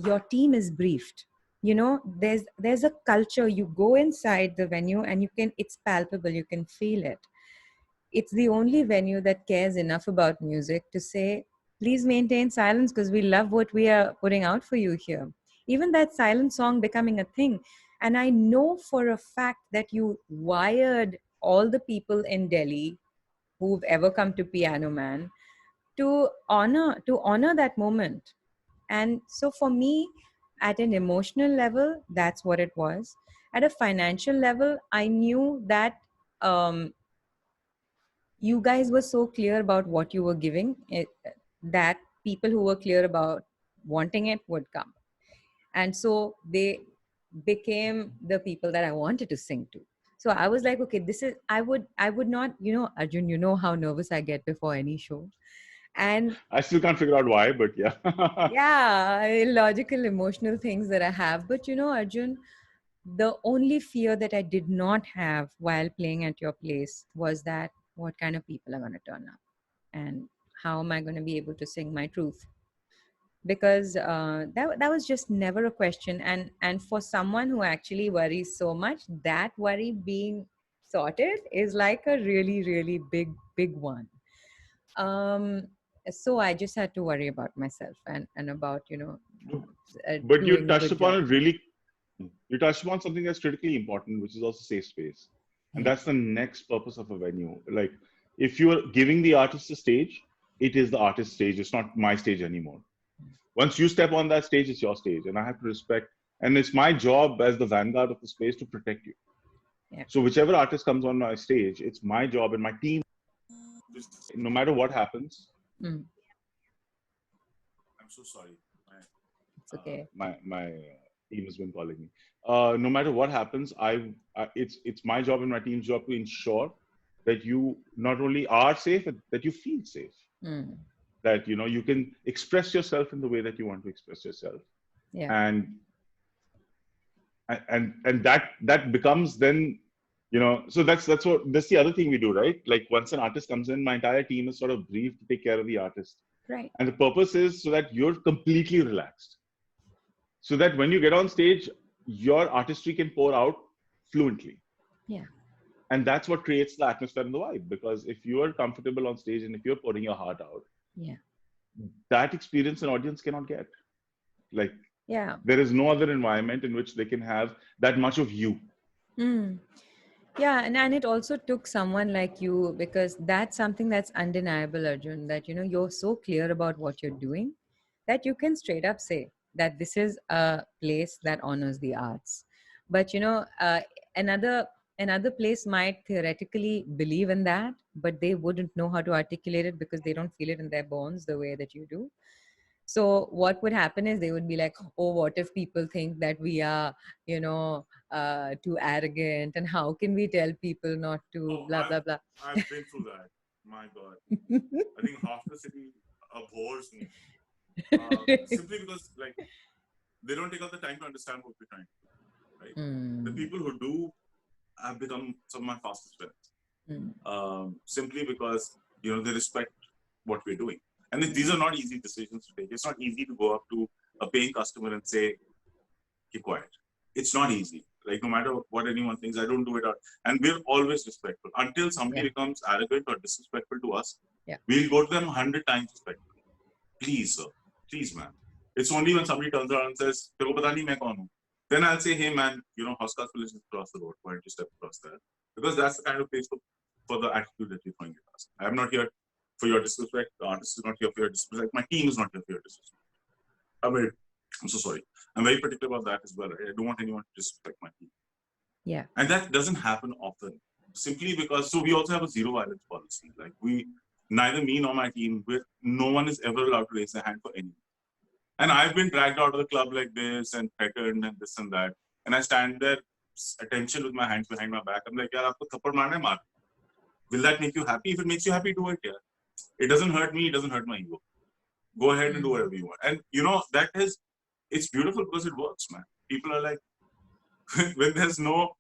your team is briefed. You know, there's a culture. You go inside the venue and you can, it's palpable, you can feel it. It's the only venue that cares enough about music to say, please maintain silence because we love what we are putting out for you here. Even that silent song becoming a thing. And I know for a fact that you wired all the people in Delhi who've ever come to Piano Man to honor that moment. And so for me, at an emotional level, that's what it was. At a financial level, I knew that um, you guys were so clear about what you were giving it, that people who were clear about wanting it would come, and so they became the people that I wanted to sing to. So I was like, okay, this is, I would not, you know, Arjun, you know how nervous I get before any show. And I still can't figure out why, but yeah. yeah, illogical emotional things that I have. But you know, Arjun, the only fear that I did not have while playing at your place was that what kind of people are going to turn up, and how am I going to be able to sing my truth? Because that was just never a question. And for someone who actually worries so much, that worry being sorted is like a really, really big one. um so I just had to worry about myself and about, you know, But doing a good job. you touched upon something that's critically important, which is also safe space. And Yeah, that's the next purpose of a venue. Like, if you're giving the artist a stage, it is the artist's stage. It's not my stage anymore. Once you step on that stage, it's your stage. And I have to respect, and it's my job as the vanguard of the space to protect you. yeah. So whichever artist comes on my stage, it's my job and my team to say, no matter what happens, Mm, I'm so sorry. it's okay. My team has been calling me. No matter what happens, it's my job and my team's job to ensure that you not only are safe, but that you feel safe. Mm, That you can express yourself in the way that you want to express yourself, yeah, and that becomes then. So that's the other thing we do, right? Like, once an artist comes in, my entire team is sort of briefed to take care of the artist, right. and the purpose is so that you're completely relaxed, so that when you get on stage, your artistry can pour out fluently. Yeah, And that's what creates the atmosphere and the vibe. Because if you are comfortable on stage and if you're pouring your heart out, yeah, that experience an audience cannot get. Like, yeah. there is no other environment in which they can have that much of you. Mm. Yeah, and it also took someone like you, because that's something that's undeniable, Arjun, that, you know, you're so clear about what you're doing that you can straight up say that this is a place that honors the arts. But, you know, another another place might theoretically believe in that, but they wouldn't know how to articulate it because they don't feel it in their bones the way that you do. So what would happen is they would be like, oh, what if people think that we are, you know, too arrogant, and how can we tell people not to Oh, blah blah blah. I've been through that. My God. I think half the city abhors me. Simply because, like, they don't take out the time to understand what we're trying to do, right? The Mm, people who do have become some of my fastest friends. mm, Simply because, they respect what we're doing. And these are not easy decisions to take. It's not easy to go up to a paying customer and say, keep quiet. It's not easy. Like, no matter what anyone thinks, I don't do it out. And we're always respectful. Until somebody yeah, becomes arrogant or disrespectful to us, yeah. we'll go to them 100 times respectful. Please, sir. Please, ma'am. It's only when somebody turns around and says, "Teko pata nahi main kaun hu," then I'll say, "Hey man, House Village is across the road. Why don't you step across there?" Because that's the kind of place for the attitude that you're throwing at us. I'm not here for your disrespect. The artist is not here for your disrespect. My team is not here for your disrespect. I'm so sorry. I'm very particular about that as well. Right? I don't want anyone to disrespect my team. Yeah. And that doesn't happen often. Simply because, so we also have a zero violence policy. Like neither me nor my team, no one is ever allowed to raise their hand for anything. And I've been dragged out of the club like this and threatened and this and that. And I stand there, attention with my hands behind my back. I'm like, yaar, aapko thappad marna hai, maar. Will that make you happy? If it makes you happy, do it. Yeah. It doesn't hurt me. It doesn't hurt my ego. Go ahead and do whatever you want. And it's beautiful because it works, man. People are like, when there's no,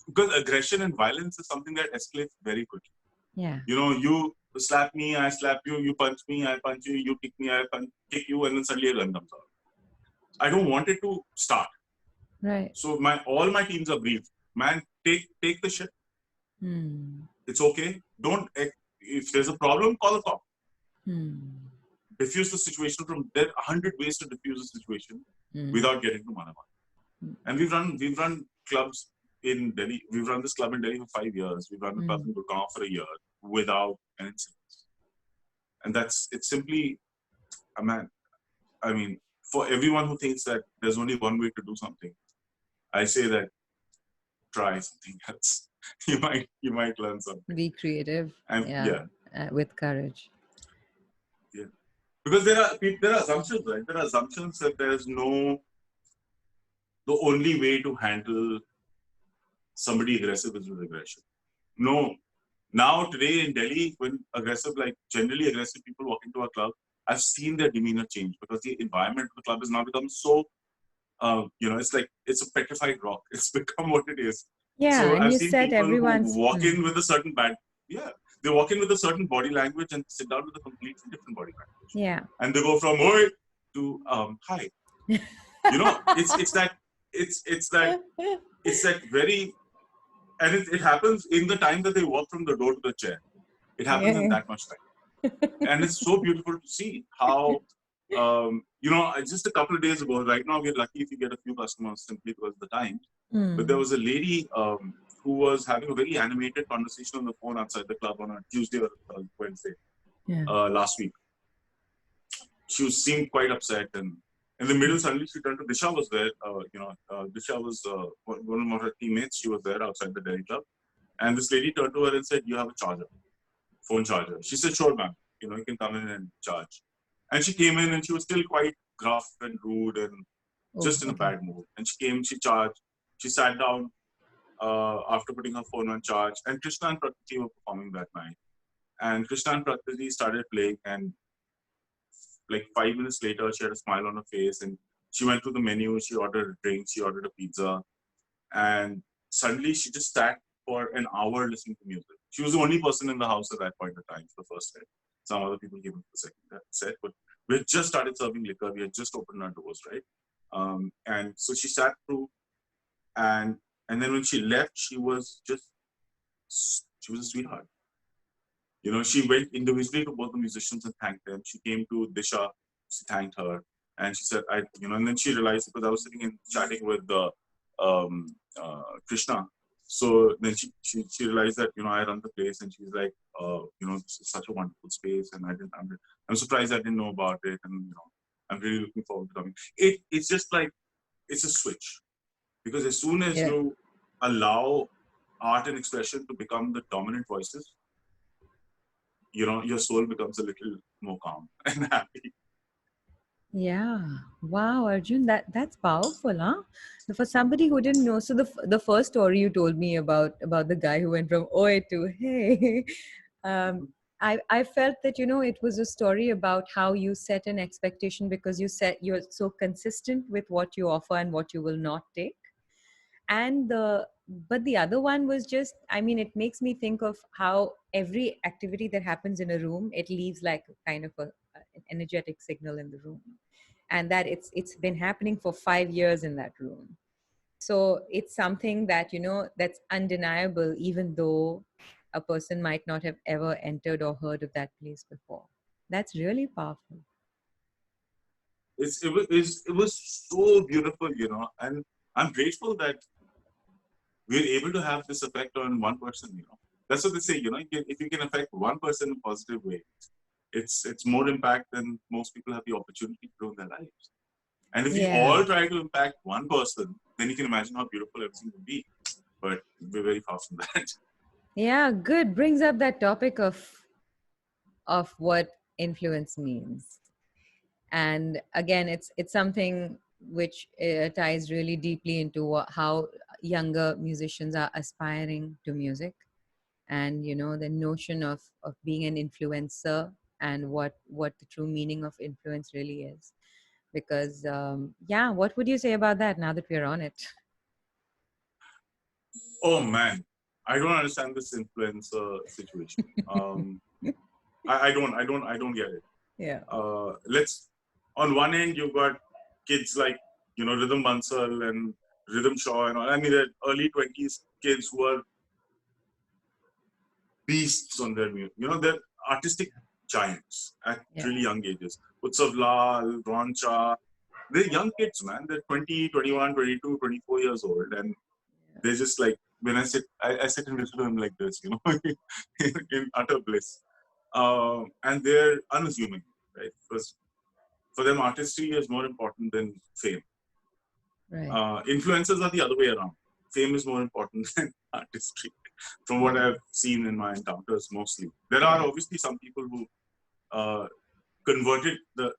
because aggression and violence is something that escalates very quickly. Yeah. You slap me, I slap you. You punch me, I punch you. You kick me, I kick you, and then suddenly a gun comes out. I don't want it to start. Right. So all my teams are briefed. Man, take the shit. It's okay. Don't. If there's a problem, call the cop. Diffuse the situation there are 100 ways to diffuse a situation without getting to manaman. And we've run clubs in Delhi. We've run this club in Delhi for 5 years. We've run the club in Gurgaon for a year without an incident. And it's simply, I mean, for everyone who thinks that there's only one way to do something, I say that try something else. You might learn something. Be creative. And with courage. Yeah. Because there are assumptions, right? There are assumptions that there's the only way to handle somebody aggressive is with aggression. No. Now, today in Delhi, when generally aggressive people walk into a club, I've seen their demeanor change because the environment of the club has now become so, it's like, it's a petrified rock. It's become what it is. Yeah, so and I've you seen said people everyone's... who walk in with a certain they walk in with a certain body language and sit down with a completely different body language. Yeah. And they go from "Oi" to "Hi." It's that very, and it happens in the time that they walk from the door to the chair. It happens in that much time. And it's so beautiful to see how, just a couple of days ago, right now we're lucky if we get a few customers simply because of the time. But there was a lady who was having a very animated conversation on the phone outside the club on a Tuesday or Wednesday last week. She seemed quite upset, and in the middle, suddenly she turned to Disha was there. Disha was one of her teammates. She was there outside the Delhi club, and this lady turned to her and said, "You have a charger, phone charger." She said, "Sure, ma'am. You can come in and charge." And she came in, and she was still quite gruff and rude and just in a bad mood. And she came, she charged, she sat down after putting her phone on charge. And Krishna and Prakriti were performing that night. And Krishna and Prakriti started playing, and like 5 minutes later, she had a smile on her face, and she went through the menu. She ordered a drink, she ordered a pizza, and suddenly she just sat for an hour listening to music. She was the only person in the house at that point in time for the first set. Some other people came in for the second set, but we had just started serving liquor. We had just opened our doors, right? And so she sat through, and then when she left, she was a sweetheart. She went individually to both the musicians and thanked them. She came to Disha, she thanked her, and she said, and then she realized, because I was sitting and chatting with Krishna. So then she realized that, I run the place, and she's like, this is such a wonderful space, and I'm surprised I didn't know about it, and I'm really looking forward to coming. It's just like, it's a switch, because as soon as you allow art and expression to become the dominant voices, your soul becomes a little more calm and happy. Yeah. Wow, Arjun, that's powerful, huh? For somebody who didn't know, so the first story you told me about the guy who went from "Oi" to "Hey," I felt that it was a story about how you set an expectation because you're so consistent with what you offer and what you will not take. And but the other one was just, it makes me think of how every activity that happens in a room, it leaves like kind of an energetic signal in the room, and that it's been happening for 5 years in that room. So it's something that that's undeniable, even though a person might not have ever entered or heard of that place before. That's really powerful. it was so beautiful, and I'm grateful that we're able to have this effect on one person. That's what they say, if you can affect one person in a positive way, it's more impact than most people have the opportunity to do in their lives. And if we all try to impact one person, then you can imagine how beautiful everything would be. But we're very far from that. Yeah, good. Brings up that topic of what influence means. And again, it's something which ties really deeply into how younger musicians are aspiring to music, and the notion of being an influencer, and what the true meaning of influence really is. Because yeah, what would you say about that now that we're on it? Oh man, I don't understand this influencer situation. I don't get it. Yeah. Let's on one end you've got kids like Rhythm Bansal and Rhythm Shaw and all. I mean, they're early 20s kids who are beasts on their music. They're artistic giants at really young ages. Utsav Lal, Ron Cha, they're young kids, man. They're 20, 21, 22, 24 years old, and they're just like, when I sit and listen to them like this, in utter bliss. And they're unassuming, right? Because for them, artistry is more important than fame. Right. Influencers are the other way around. Fame is more important than artistry, from what I've seen in my encounters mostly. There are obviously some people who converted the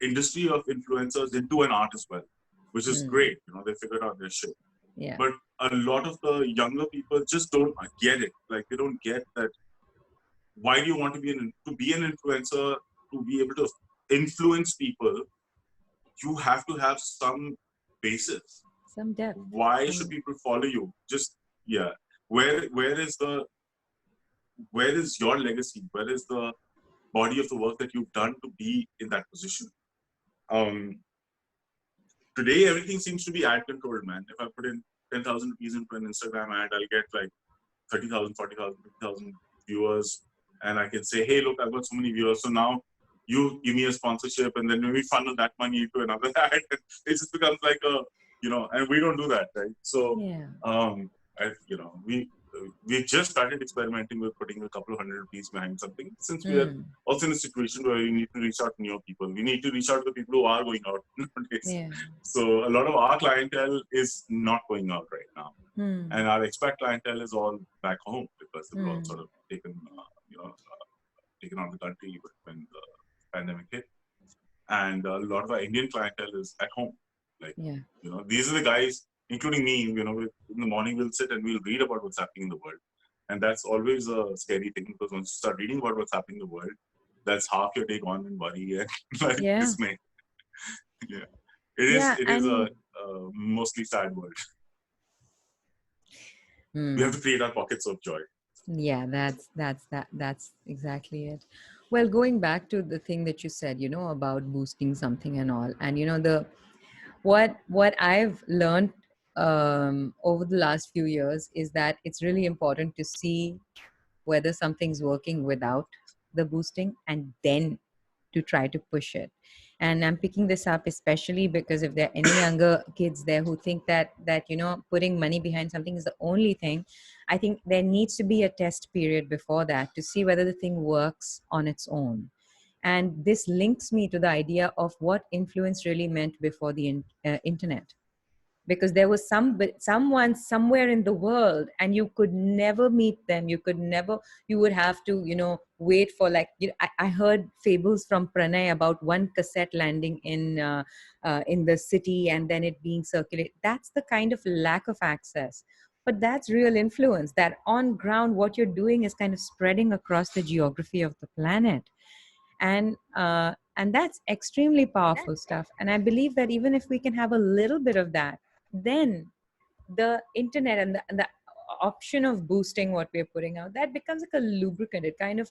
industry of influencers into an art as well, which is great. They figured out their shit. Yeah. But a lot of the younger people just don't get it. Like, they don't get that. Why do you want to be an influencer? To be able to influence people, you have to have some basis. Some depth. Why should people follow you? Just Where is your legacy? Where is the body of the work that you've done to be in that position? Today, everything seems to be ad controlled, man. If I put in 10,000 rupees into an Instagram ad, I'll get like 30,000, 40,000, 50,000 viewers. And I can say, hey, look, I've got so many viewers. So now you give me a sponsorship, and then we funnel that money into another ad. It just becomes like and we don't do that, right? So, we just started experimenting with putting a couple of ₹100 behind something, since we are also in a situation where we need to reach out to new people. We need to reach out to the people who are going out nowadays. Yeah. So a lot of our clientele is not going out right now. And our expat clientele is all back home, because they've all sort of taken out of the country when the pandemic hit. And a lot of our Indian clientele is at home. Like, these are the guys, including me, in the morning we'll sit and we'll read about what's happening in the world. And that's always a scary thing, because once you start reading about what's happening in the world, that's half your day gone in worry and dismay. It is a mostly sad world. We have to create our pockets of joy. Yeah, that's exactly it. Well, going back to the thing that you said, about boosting something and all, and what I've learned over the last few years is that it's really important to see whether something's working without the boosting, and then to try to push it. And I'm picking this up especially because if there are any younger kids there who think that putting money behind something is the only thing, I think there needs to be a test period before that to see whether the thing works on its own. And this links me to the idea of what influence really meant before the internet. Because there was someone somewhere in the world, and you could never meet them. You would have to wait for, like, I heard fables from Pranay about one cassette landing in the city and then it being circulated. That's the kind of lack of access, but that's real influence. That on ground, what you're doing is kind of spreading across the geography of the planet. And that's extremely powerful stuff. And I believe that even if we can have a little bit of that, then the internet and the option of boosting what we're putting out, that becomes like a lubricant. It kind of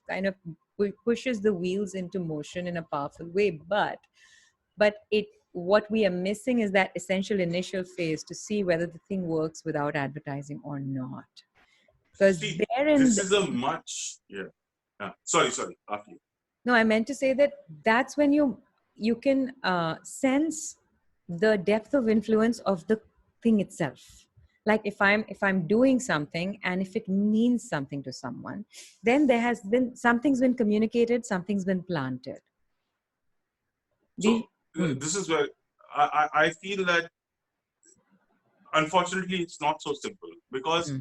pushes the wheels into motion in a powerful way. But what we are missing is that essential initial phase to see whether the thing works without advertising or not. Because this is a much sorry after you. No, I meant to say that that's when you you can sense the depth of influence of the thing itself. Like if I'm doing something and if it means something to someone, then there has been something's been communicated, something's been planted. So Hmm. this is where I feel that unfortunately it's not so simple, because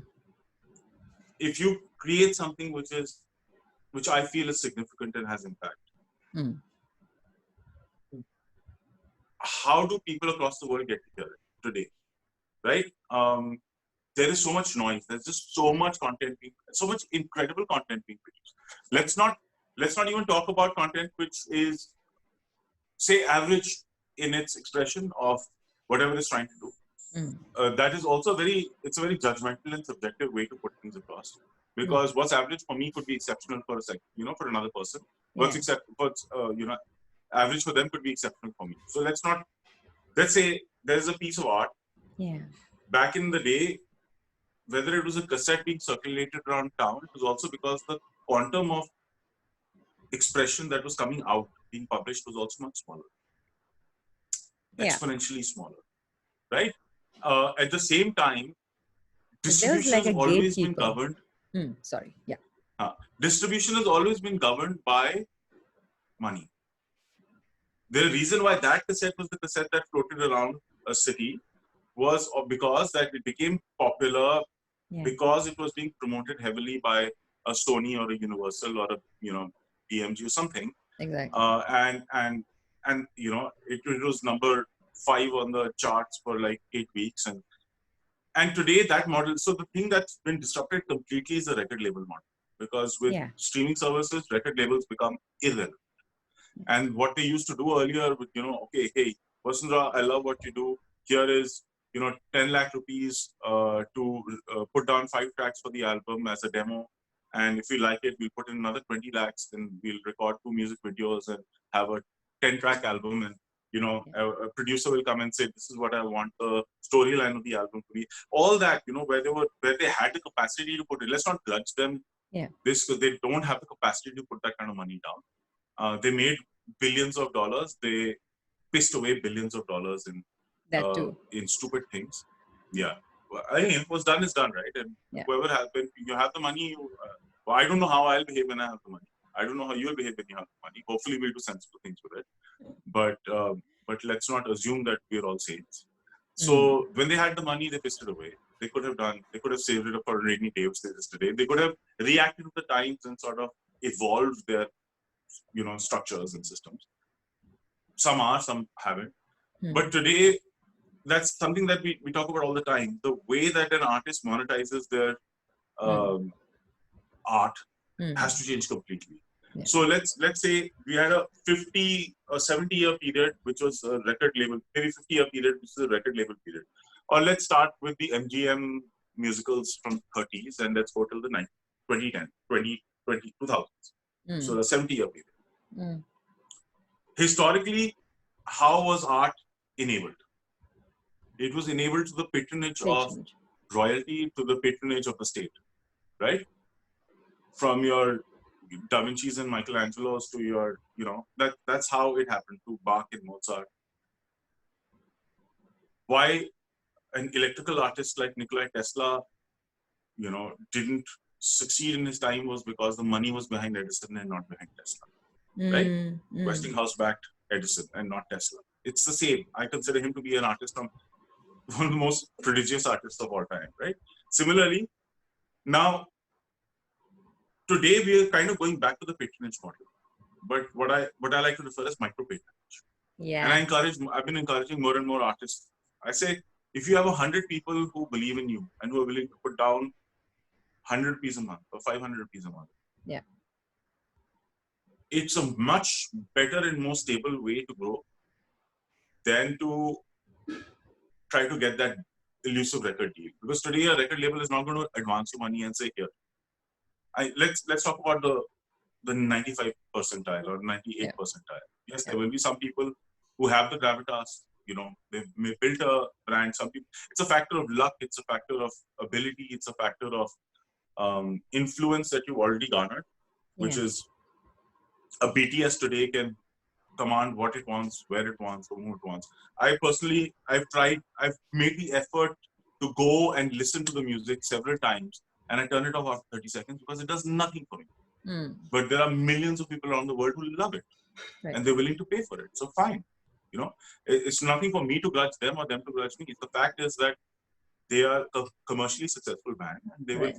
if you create something which I feel is significant and has impact, how do people across the world get to hear it today, right? There is so much noise. There's just so much content so much incredible content being produced. Let's not even talk about content which is, say, average in its expression of whatever it's trying to do. That is also it's a very judgmental and subjective way to put things across. Because what's average for me could be exceptional for for another person. What's average for them could be exceptional for me. So let's say there's a piece of art. Yeah. Back in the day, whether it was a cassette being circulated around town, it was also because the quantum of expression that was coming out, being published, was also much smaller. Exponentially smaller, right? At the same time, distribution has always been governed. Distribution has always been governed by money. The reason why that cassette was the cassette that floated around a city was because that it became popular, because it was being promoted heavily by a Sony or a Universal or a BMG or something. Exactly. And it was number 5 on the charts for like 8 weeks, and today that model. So the thing that's been disrupted completely is the record label model, because with streaming services, record labels become irrelevant. And what they used to do earlier with, okay, hey, Vasundhara, I love what you do. Here is, 10 lakh rupees to put down 5 tracks for the album as a demo. And if we like it, we'll put in another 20 lakhs, then we'll record 2 music videos and have a 10-track album. And, a producer will come and say, this is what I want the storyline of the album to be. All that, where they had the capacity to put it. Let's not grudge them this, because they don't have the capacity to put that kind of money down. They made billions of dollars. They pissed away billions of dollars in stupid things. Yeah. Well, I mean, what's done is done, right? And whoever has been, you have the money. Well, I don't know how I'll behave when I have the money. I don't know how you'll behave when you have the money. Hopefully, we'll do sensible things with it. But let's not assume that we're all saints. So when they had the money, they pissed it away. They could have saved it up for a rainy day, which they did today. They could have reacted to the times and sort of evolved their structures and systems. Some are, some haven't. But today, that's something that we talk about all the time. The way that an artist monetizes their art has to change completely. So let's say we had a 50 or 70-year period, which was a record label, maybe 50-year period, which is a record label period. Or let's start with the MGM musicals from 30s, and let's go till the 2010, 2000s. So the 70-year period. Historically, how was art enabled? It was enabled to the patronage of royalty, to the patronage of the state, right? From your Da Vinci's and Michelangelo's to your, that's how it happened to Bach and Mozart. Why an electrical artist like Nikola Tesla, didn't succeed in his time was because the money was behind Edison and not behind Tesla, right? Westinghouse backed Edison and not Tesla. It's the same. I consider him to be an artist, one of the most prodigious artists of all time, right? Similarly, now, today we are kind of going back to the patronage model, but what I like to refer as micro patronage. And I've been encouraging more and more artists. I say, if you have 100 people who believe in you and who are willing to put down 100 rupees a month or 500 rupees a month, it's a much better and more stable way to grow than to try to get that elusive record deal. Because today a record label is not going to advance you money and say, here. Let's talk about the 95 percentile or 98 percentile. Yes, there will be some people who have the gravitas. They may build a brand. Some people, it's a factor of luck. It's a factor of ability. It's a factor of influence that you've already garnered, which is a BTS today can command what it wants, where it wants, whom it wants. I've made the effort to go and listen to the music several times, and I turn it off after 30 seconds because it does nothing for me. But there are millions of people around the world who love it, Right. and they're willing to pay for it. So fine, it's nothing for me to grudge them or them to grudge me. The fact is that they are a commercially successful band, and they will,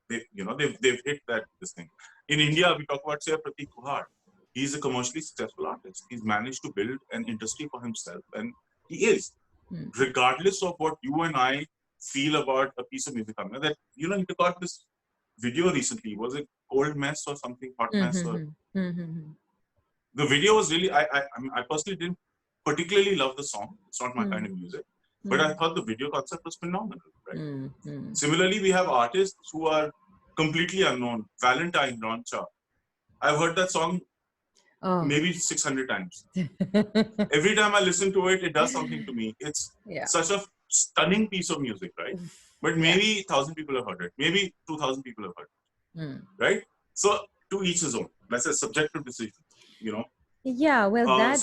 they've hit this thing. In India, we talk about, say, Pratik Kuhar. He's a commercially successful artist. He's managed to build an industry for himself, and he is, regardless of what you and I feel about a piece of music. That he got this video recently. Was it Cold Mess or something? Hot Mess? Or the video was really. I personally didn't particularly love the song. It's not my kind of music, but I thought the video concept was phenomenal. Right. Similarly, we have artists who are completely unknown. Valentine Roncha. I've heard that song maybe 600 times. Every time I listen to it, it does something to me. It's such a stunning piece of music, right? But maybe 1,000 people have heard it. Maybe 2,000 people have heard it. Right? So to each his own. That's a subjective decision, Yeah, well, that's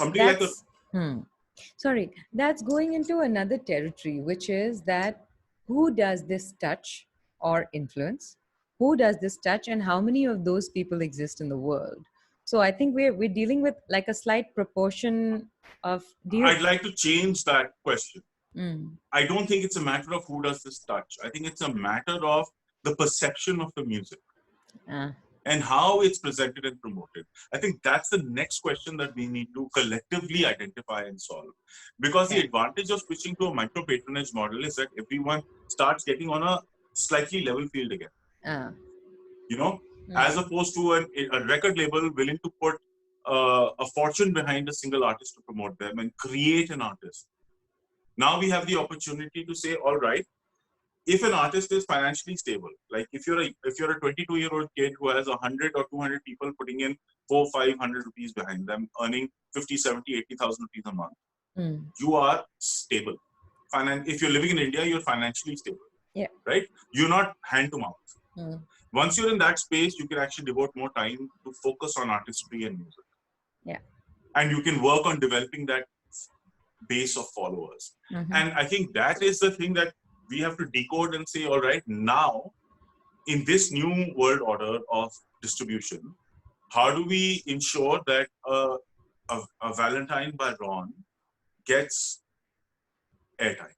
Like that's going into another territory, which is that who does this touch or influence? Who does this touch, and how many of those people exist in the world? So I think we're dealing with like a slight proportion of. I'd like to change that question. I don't think it's a matter of who does this touch. I think it's a matter of the perception of the music and how it's presented and promoted. I think that's the next question that we need to collectively identify and solve. Because the advantage of switching to a micro patronage model is that everyone starts getting on a slightly level field again. As opposed to a record label willing to put a fortune behind a single artist to promote them and create an artist. Now we have the opportunity to say, all right, if an artist is financially stable, like if you're a 22-year-old kid who has 100 or 200 people putting in 400-500 rupees behind them, earning 50, 70, 80,000 rupees a month, you are stable. If you're living in India, you're financially stable. Yeah. Right? You're not hand to mouth. Once you're in that space, you can actually devote more time to focus on artistry and music. Yeah. And you can work on developing that base of followers. And I think that is the thing that we have to decode and say, all right, now in this new world order of distribution, how do we ensure that a Valentine by Ron gets airtime?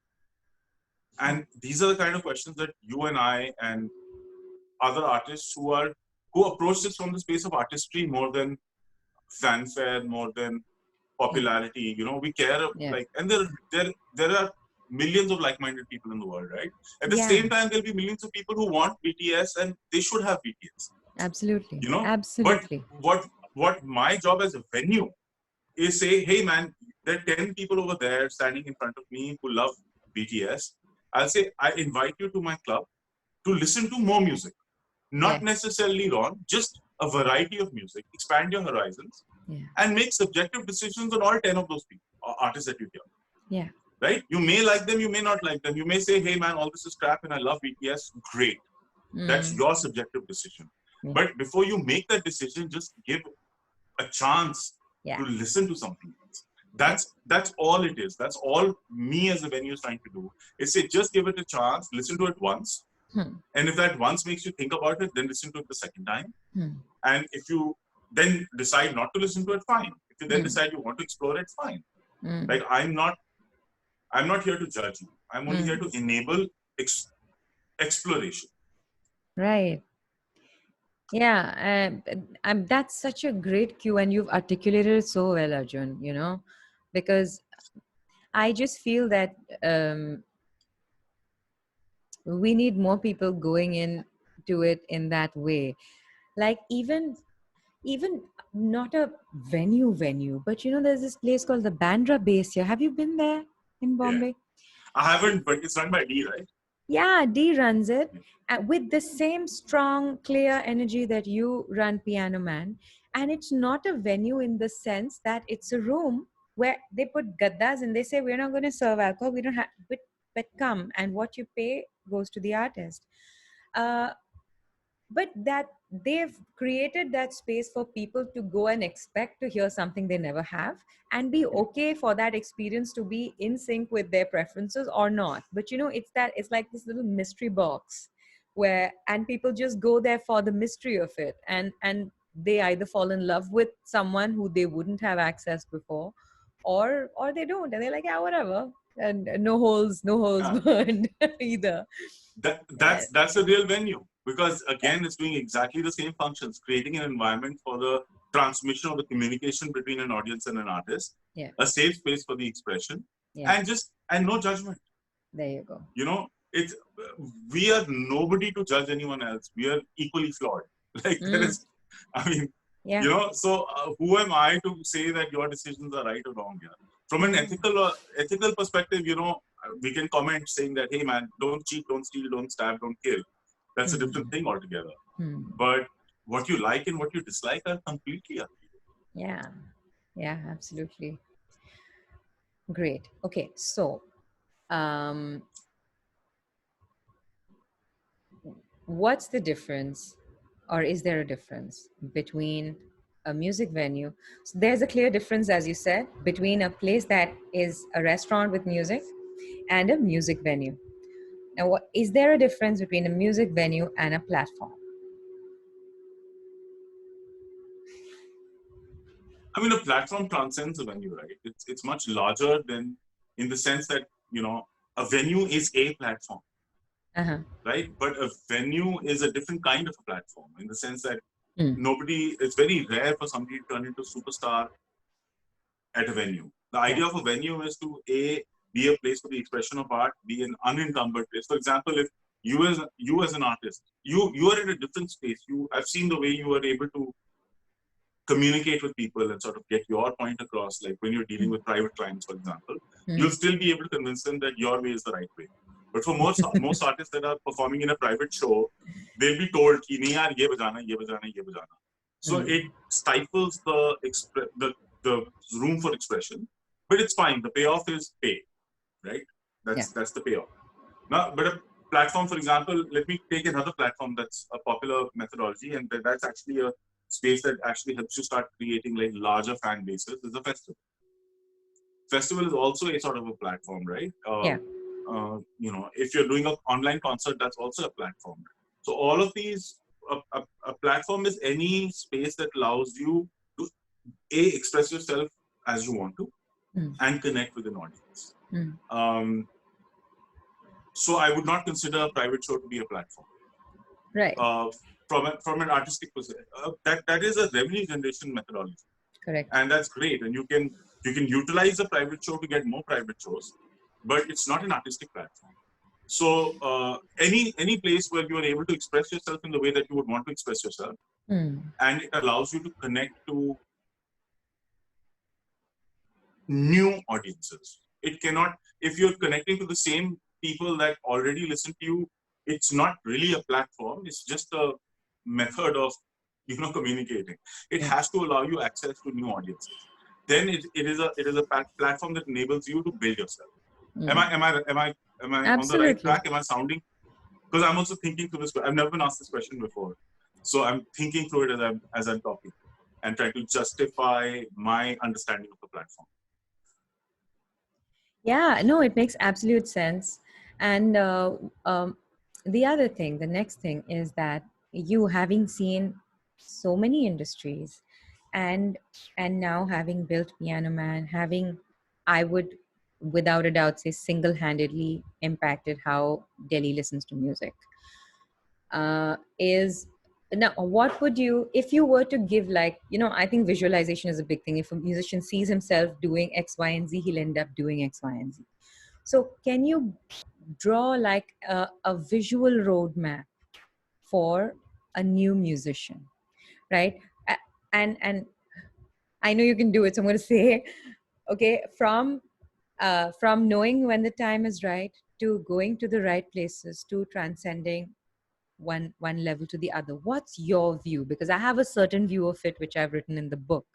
And these are the kind of questions that you and I and other artists who approach this from the space of artistry more than fanfare, more than popularity. We care and there are millions of like-minded people in the world, right? At the same time, there'll be millions of people who want BTS, and they should have BTS. Absolutely. Absolutely. But what my job as a venue is say, hey man, there are 10 people over there standing in front of me who love BTS. I'll say, I invite you to my club to listen to more music. Not necessarily wrong, just a variety of music. Expand your horizons and make subjective decisions on all 10 of those people, artists that you hear. Yeah. Right? You may like them, you may not like them. You may say, hey man, all this is crap and I love BTS. Great. That's your subjective decision. But before you make that decision, just give a chance to listen to something else. That's all it is. That's all me as a venue is trying to do. Is say, just give it a chance, listen to it once. And if that once makes you think about it, then listen to it the second time. And if you then decide not to listen to it, fine. If you then decide you want to explore it, fine. Like I'm not here to judge you. I'm only here to enable exploration. Right. Yeah. That's such a great cue, and you've articulated it so well, Arjun, because I just feel that we need more people going into it in that way. Like even not a venue, but there's this place called the Bandra Base here. Have you been there in Bombay? Yeah. I haven't, but it's run by D, right? Yeah, D runs it with the same strong, clear energy that you run Piano Man. And it's not a venue in the sense that it's a room where they put gaddas and they say, we're not going to serve alcohol. We don't have, but come. And what you pay goes to the artist. but that they've created that space for people to go and expect to hear something they never have, and be okay for that experience to be in sync with their preferences or not. But it's that, it's like this little mystery box where, and people just go there for the mystery of it, and they either fall in love with someone who they wouldn't have accessed before, or they don't, and they're like, yeah, whatever, and no holes Yeah. burned either. That's a real venue, because again, it's doing exactly the same functions, creating an environment for the transmission or the communication between an audience and an artist, Yeah. a safe space for the expression, Yeah. and no judgment. There you go. It's we are nobody to judge anyone else. We are equally flawed. Like there is, I mean, Yeah. So who am I to say that your decisions are right or wrong here? From an ethical perspective, we can comment saying that, hey man, don't cheat, don't steal, don't stab, don't kill. That's a different thing altogether. But what you like and what you dislike are completely up to you. Yeah, absolutely. Great. Okay, so what's the difference, or is there a difference between a music venue? So there's a clear difference, as you said, between a place that is a restaurant with music and a music venue. Now, is there a difference between a music venue and a platform? I mean, a platform transcends a venue, right? It's much larger than, in the sense that, a venue is a platform, right? But a venue is a different kind of a platform, in the sense that it's very rare for somebody to turn into a superstar at a venue. The idea of a venue is to be a place for the expression of art, be an unencumbered place. For example, if you as an artist, you are in a different space. I've seen the way you are able to communicate with people and sort of get your point across. Like when you're dealing with private clients, for example, you'll still be able to convince them that your way is the right way. But for most artists that are performing in a private show, they'll be told, "Ki nahi yaar, ye bajana, ye bajana, ye bajana." So it stifles the room for expression. But it's fine. The payoff is pay, right? That's the payoff. Now, but a platform, for example, let me take another platform that's a popular methodology, and that's actually a space that actually helps you start creating like larger fan bases, is a festival. Festival is also a sort of a platform, right? If you're doing an online concert, that's also a platform. So all of these, a platform is any space that allows you to express yourself as you want to and connect with an audience. So I would not consider a private show to be a platform. Right. From an artistic perspective, that is a revenue generation methodology. Correct. And that's great. And you can utilize a private show to get more private shows, but it's not an artistic platform. So any place where you are able to express yourself in the way that you would want to express yourself, and it allows you to connect to new audiences. It cannot, if you're connecting to the same people that already listen to you, it's not really a platform. It's just a method of communicating. It has to allow you access to new audiences. Then it is a platform that enables you to build yourself. Am I on the right track? Am I sounding? Because I'm also thinking through this. I've never been asked this question before, so I'm thinking through it as I'm talking and trying to justify my understanding of the platform. Yeah, no, it makes absolute sense. And the other thing, the next thing is that you, having seen so many industries and now having built Piano Man, having, I would without a doubt say, single-handedly impacted how Delhi listens to music. Is now, what would you, if you were to give, like, I think visualization is a big thing. If a musician sees himself doing X, Y, and Z, he'll end up doing X, Y, and Z. So can you draw like a visual roadmap for a new musician, right? And I know you can do it, so I'm going to say, okay, from knowing when the time is right, to going to the right places, to transcending one level to the other. What's your view? Because I have a certain view of it, which I've written in the book,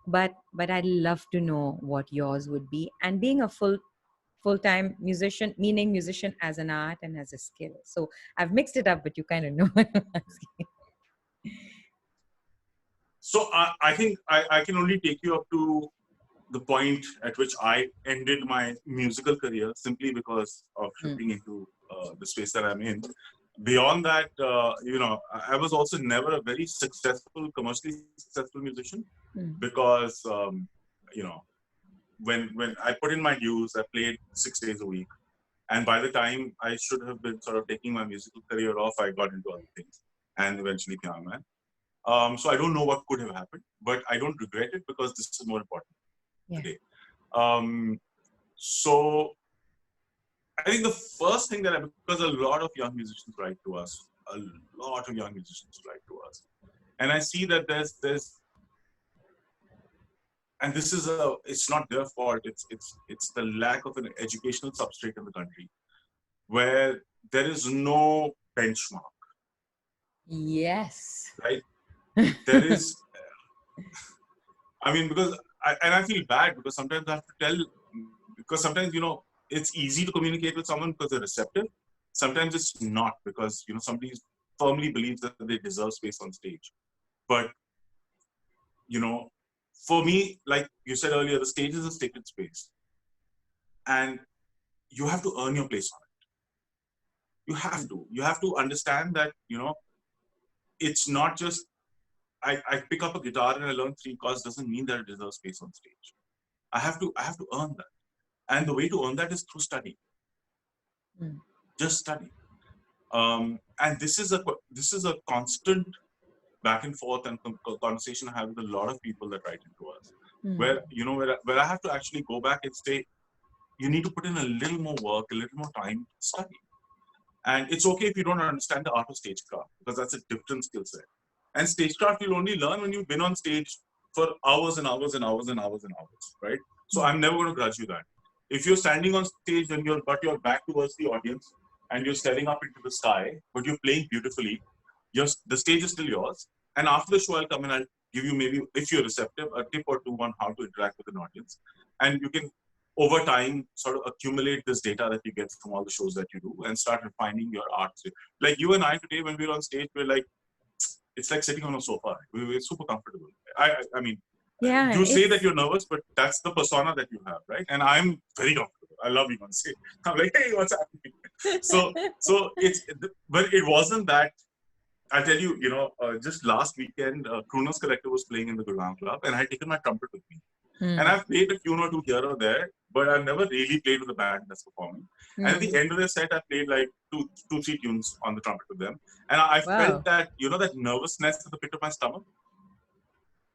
but I'd love to know what yours would be. And being a full-time musician, meaning musician as an art and as a skill. So I've mixed it up, but you kind of know what I'm asking. So I think I can only take you up to the point at which I ended my musical career simply because of shifting into the space that I'm in. Beyond that, I was also never a very successful, commercially successful musician because, when I put in my dues, I played 6 days a week. And by the time I should have been sort of taking my musical career off, I got into other things and eventually Piano Man. So I don't know what could have happened, but I don't regret it because this is more important today. So I think the first thing because a lot of young musicians write to us, and I see that there's, and this is it's not their fault. It's the lack of an educational substrate in the country where there is no benchmark. Yes. Right. There is. I mean, because I feel bad because sometimes I have to tell, because sometimes, it's easy to communicate with someone because they're receptive. Sometimes it's not because, somebody firmly believes that they deserve space on stage. But, for me, like you said earlier, the stage is a sacred space. And you have to earn your place on it. You have to understand that, it's not just, I pick up a guitar and I learn 3 chords doesn't mean that it deserves space on stage. I have to earn that. And the way to earn that is through study. Just study. And this is a constant back and forth and conversation I have with a lot of people that write into us, where I have to actually go back and say, you need to put in a little more work, a little more time to study. And it's okay if you don't understand the art of stagecraft, because that's a different skill set. And stagecraft you'll only learn when you've been on stage for hours and hours and hours and hours and hours, right? So I'm never going to grudge you that. If you're standing on stage and you're back towards the audience and you're staring up into the sky, but you're playing beautifully, the stage is still yours. And after the show, I'll come and I'll give you, maybe, if you're receptive, a tip or two on how to interact with an audience. And you can, over time, sort of accumulate this data that you get from all the shows that you do and start refining your art. Like you and I today, when we're on stage, we're like, it's like sitting on a sofa. We're super comfortable. I mean, you say that you're nervous, but that's the persona that you have, right? And I'm very comfortable. I love you on stage. I'm like, hey, what's happening? So but it wasn't that. I'll tell you, just last weekend, Crooners Collective was playing in the Gurgaon Club, and I had taken my trumpet with me. And I've played a tune or two here or there, but I've never really played with a band that's performing. And at the end of the set, I played like two, 3 tunes on the trumpet with them. And I felt that, that nervousness at the pit of my stomach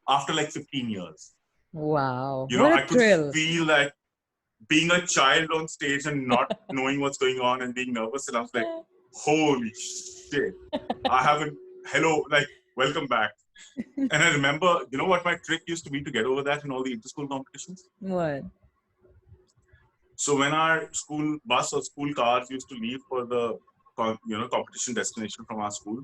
after like 15 years. Wow. What a thrill. Could feel like being a child on stage and not knowing what's going on and being nervous. And I was like, holy shit. Welcome back. And I remember, what my trick used to be to get over that in all the inter-school competitions? What? So when our school bus or school cars used to leave for the, competition destination from our school,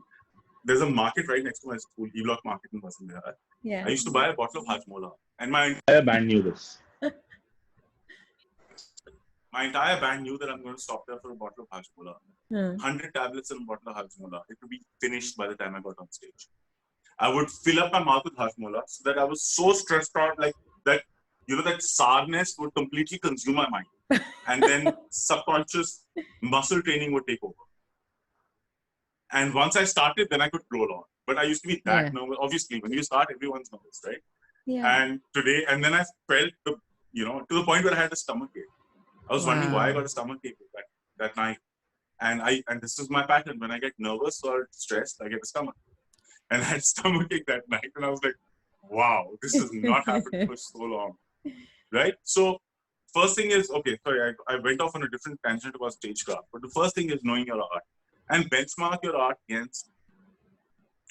there's a market right next to my school, E-Block Market in Vasundhara. Yeah. I used to buy a bottle of Hajmola. And my entire band knew this. My entire band knew that I'm going to stop there for a bottle of Hajmola. 100 tablets and a bottle of Hajmola. It would be finished by the time I got on stage. I would fill up my mouth with Hajmola so that I was so stressed out, like that, that sourness would completely consume my mind. And then subconscious muscle training would take over. And once I started, then I could roll on. But I used to be that nervous. Obviously, when you start, everyone's nervous, right? Yeah. And then I felt, to the point where I had a stomachache. I was wondering why I got a stomachache that night. And this is my pattern. When I get nervous or stressed, I get a stomach. And I had stomachache that night. And I was like, wow, this has not happened for so long. Right? So first thing is, okay, sorry, I went off on a different tangent about stagecraft. But the first thing is knowing your art. And benchmark your art against,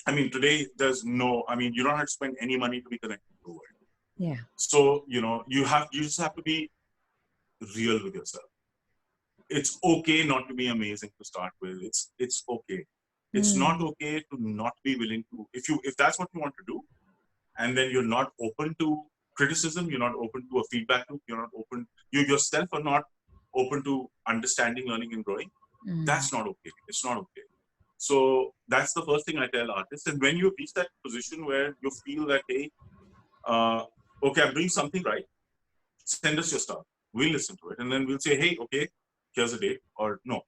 today you don't have to spend any money to be connected to the world. Yeah. So, you just have to be real with yourself. It's okay not to be amazing to start with. It's okay. It's not okay to not be willing to, if that's what you want to do, and then you're not open to criticism, you're not open to a feedback loop, you're not open, you yourself are not open to understanding, learning, and growing. That's not okay. It's not okay. So that's the first thing I tell artists. And when you reach that position where you feel that, hey, okay, I'm doing something right, send us your stuff. We'll listen to it. And then we'll say, hey, okay, here's a date. Or no.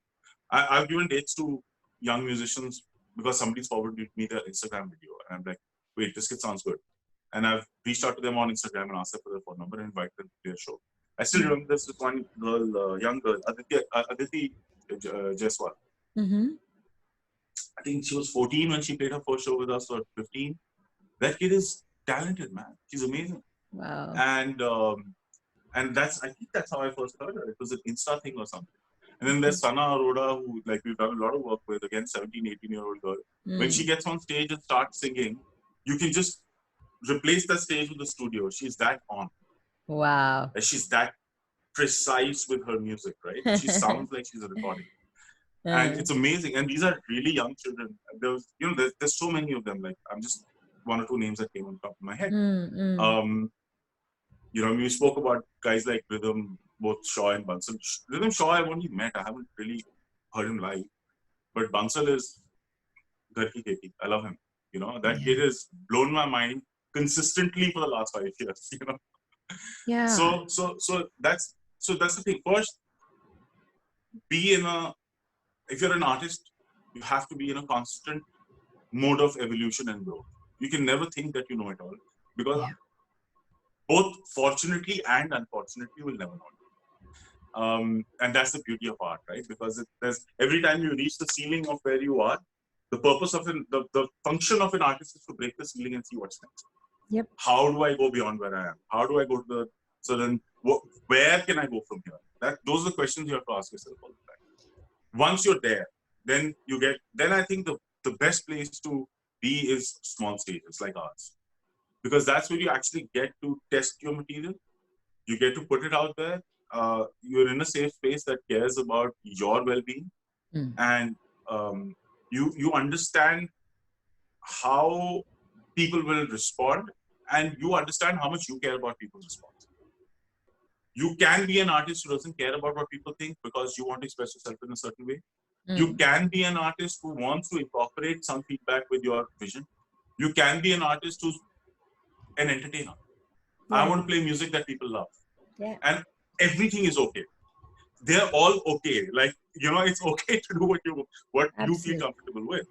I've given dates to young musicians because somebody's forwarded me their Instagram video. And I'm like, wait, this kid sounds good. And I've reached out to them on Instagram and asked them for their phone number and invited them to their show. I still remember this one girl, young girl, Aditi Jaiswal. Mm-hmm. I think she was 14 when she played her first show with us, or 15. That kid is talented, man. She's amazing. Wow. And I think that's how I first heard her. It was an Insta thing or something. And then there's Sana Arora, who like we've done a lot of work with, again, 17, 18-year-old girl. When she gets on stage and starts singing, you can just replace the stage with the studio. She's that on. Wow. She's that precise with her music, right? She sounds like she's a recording. And it's amazing. And these are really young children. There's so many of them. Like, I'm just one or two names that came on top of my head. We spoke about guys like Rhythm, both Shaw and Bansal. Rhythm Shaw I've only met. I haven't really heard him live. But Bansal is Ghar Ki Kheti. I love him. That kid has blown my mind consistently for the last 5 years. Yeah. So that's the thing. First, if you're an artist, you have to be in a constant mode of evolution and growth. You can never think that you know it all, because both fortunately and unfortunately you will never know it. And that's the beauty of art, right? Because every time you reach the ceiling of where you are, the purpose of the function of an artist is to break the ceiling and see what's next. Yep. How do I go beyond where I am? How do I go to where can I go from here? Those are the questions you have to ask yourself all the time. Once you're there, then I think the best place to be is small stages like ours. Because that's where you actually get to test your material. You get to put it out there. You're in a safe space that cares about your well-being. And you understand how people will respond, and you understand how much you care about people's response. You can be an artist who doesn't care about what people think because you want to express yourself in a certain way. You can be an artist who wants to incorporate some feedback with your vision. You can be an artist who's an entertainer. I want to play music that people love. Yeah. And everything is okay. They're all okay. Like, it's okay to do what you feel comfortable with.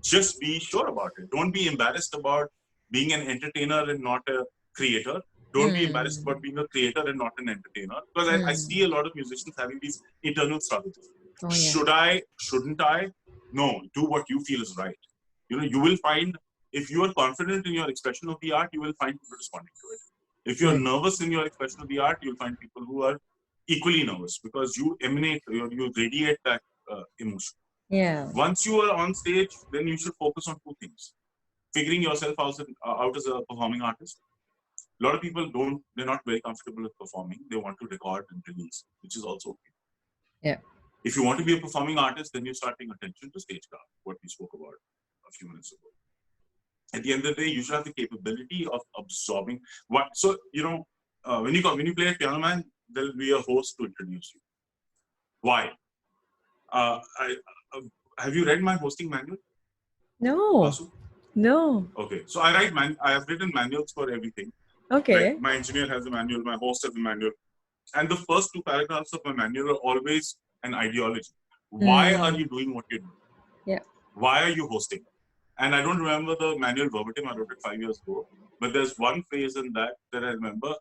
Just be sure about it. Don't be embarrassed about being an entertainer and not a creator. Don't be embarrassed about being a creator and not an entertainer. Because I see a lot of musicians having these internal struggles. Should I? Shouldn't I? No, do what you feel is right. You will find, if you are confident in your expression of the art, you will find people responding to it. If you're nervous in your expression of the art, you'll find people who are equally nervous, because you radiate that emotion. Yeah. Once you are on stage, then you should focus on two things. Figuring yourself out as a performing artist. A lot of people they're not very comfortable with performing. They want to record and release, which is also okay. Yeah. If you want to be a performing artist, then you start paying attention to stagecraft, what we spoke about a few minutes ago. At the end of the day, you should have the capability of absorbing what. So, when you play at Piano Man, there'll be a host to introduce you. Why? Have you read my hosting manual? No. Vasu? No. Okay. So I have written manuals for everything. Okay. Right? My engineer has a manual, my host has a manual. And the first two paragraphs of my manual are always an ideology. Why are you doing what you're doing? Yeah. Why are you hosting? And I don't remember the manual verbatim, I wrote it 5 years ago. But there's one phrase in that I remember.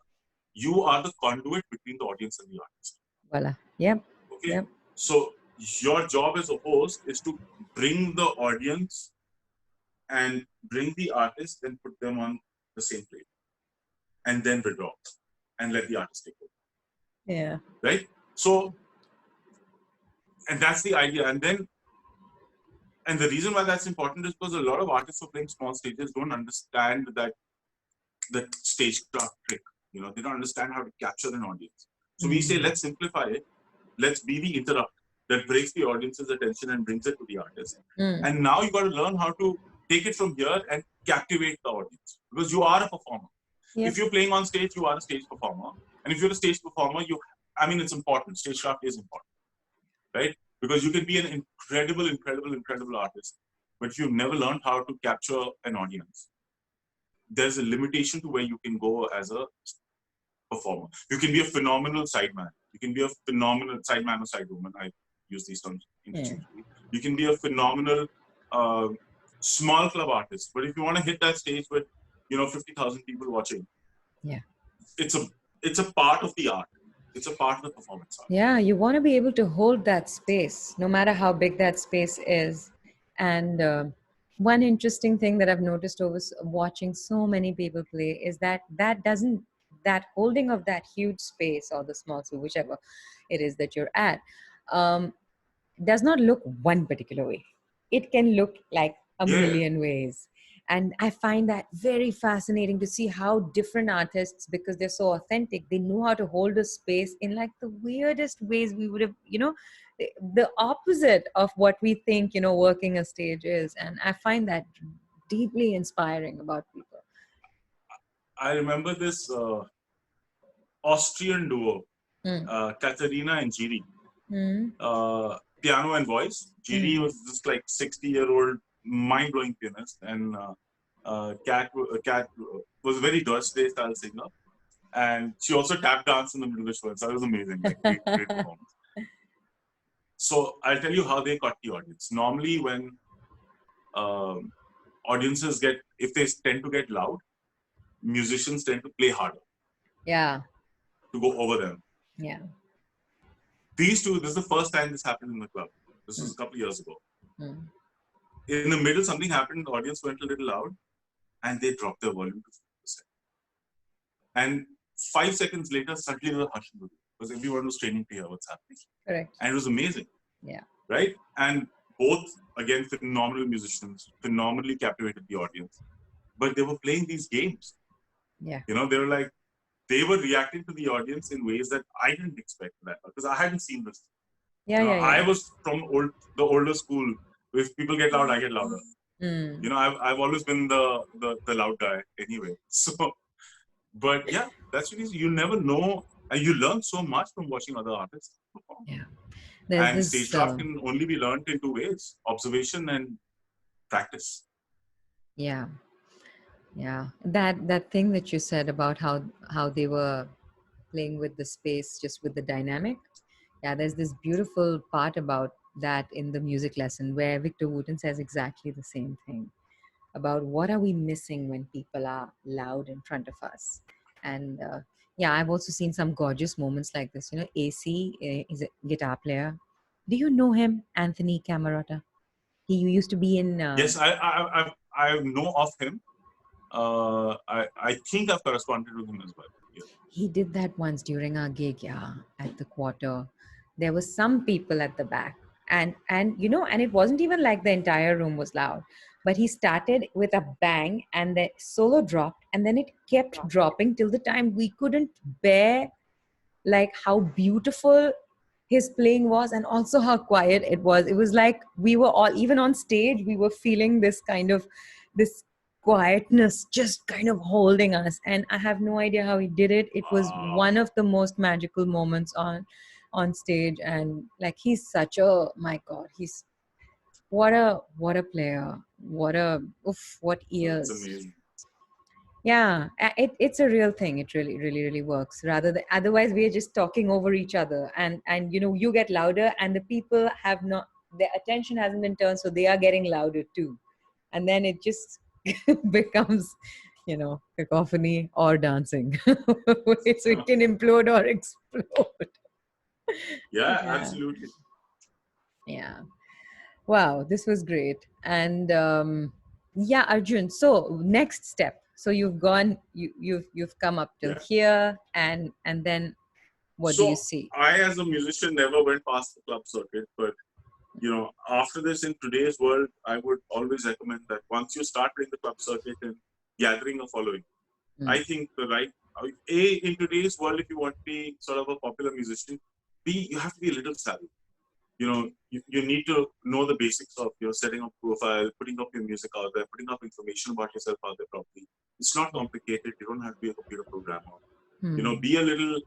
You are the conduit between the audience and the artist. Voila. Yep. Okay. Yep. So your job as a host is to bring the audience and bring the artist and put them on the same plate. And then withdraw and let the artist take over. Yeah. Right? So, and that's the idea. And the reason why that's important is because a lot of artists who are playing small stages don't understand that stagecraft trick. They don't understand how to capture an audience. So we say, let's simplify it. Let's be the interrupt that breaks the audience's attention and brings it to the artist. And now you got to learn how to take it from here and captivate the audience, because you are a performer. Yep. If you're playing on stage, you are a stage performer. And if you're a stage performer, it's important. Stagecraft is important, right? Because you can be an incredible artist, but if you've never learned how to capture an audience, there's a limitation to where you can go as a performer. You can be a phenomenal sideman. You can be a phenomenal sideman or sidewoman. I use these terms interchangeably. You can be a phenomenal small club artist, but if you want to hit that stage with 50,000 people watching, it's a part of the art. It's a part of the performance art. Yeah, you want to be able to hold that space, no matter how big that space is. And one interesting thing that I've noticed over watching so many people play is that that holding of that huge space or the small, so whichever it is that you're at, um, does not look one particular way. It can look like a million ways. And I find that very fascinating to see how different artists, because they're so authentic, they know how to hold a space in like the weirdest ways we would have, the opposite of what we think, working a stage is. And I find that deeply inspiring about people. I remember this Austrian duo, Katerina and Giri. Piano and voice. Giri was this like 60-year-old mind-blowing pianist, and Kat was a very Deutsch style singer, and she also tap danced in the middle of the show. So it was amazing, like great performance. So I'll tell you how they caught the audience. Normally, when audiences if they tend to get loud, musicians tend to play harder. Yeah. To go over them. Yeah. These two, this is the first time this happened in the club. This was a couple of years ago. In the middle, something happened, the audience went a little loud, and they dropped their volume to 50%. And 5 seconds later, suddenly there was a hush in the room, because everyone was training to hear what's happening. Correct. And it was amazing. Yeah. Right? And both, again, phenomenal musicians, phenomenally captivated the audience. But they were playing these games. Yeah. They were reacting to the audience in ways that I didn't expect that, because I hadn't seen this. Yeah, I was from the older school. If people get loud, I get louder. I've always been the loud guy anyway. So, but yeah, that's what it is. You never know, and you learn so much from watching other artists perform. Yeah, and stagecraft can only be learned in two ways: observation and practice. Yeah. Yeah, that thing that you said about how they were playing with the space, just with the dynamic. Yeah, there's this beautiful part about that in the music lesson where Victor Wooten says exactly the same thing about what are we missing when people are loud in front of us. And yeah, I've also seen some gorgeous moments like this. AC is a guitar player. Do you know him, Anthony Camerota? He used to be in. Yes, I know of him. I think I've corresponded with him as well. Yeah. He did that once during our gig, at the Quarter. There were some people at the back, and it wasn't even like the entire room was loud, but he started with a bang, and the solo dropped, and then it kept dropping till the time we couldn't bear, like how beautiful his playing was, and also how quiet it was. It was like we were all, even on stage, we were feeling this quietness just kind of holding us. And I have no idea how he did it. It was one of the most magical moments on stage. And like, he's such a, my God, he's what a player, what ears. That's amazing. Yeah, it's a real thing. It really, really, really works. Rather than, otherwise we are just talking over each other, and you get louder, and the people have not, their attention hasn't been turned, so they are getting louder too, and then it just becomes, cacophony or dancing. So it can implode or explode. Yeah, absolutely. Yeah. Wow, this was great. And yeah, Arjun, so next step. So you've gone, you've come up till here, and then what do you see? I, as a musician, never went past the club circuit, but after this, in today's world, I would always recommend that once you start playing the club circuit and gathering a following, I think in today's world, if you want to be sort of a popular musician, you have to be a little savvy. You need to know the basics of setting up profile, putting up your music out there, putting up information about yourself out there properly. It's not complicated. You don't have to be a computer programmer. Be a little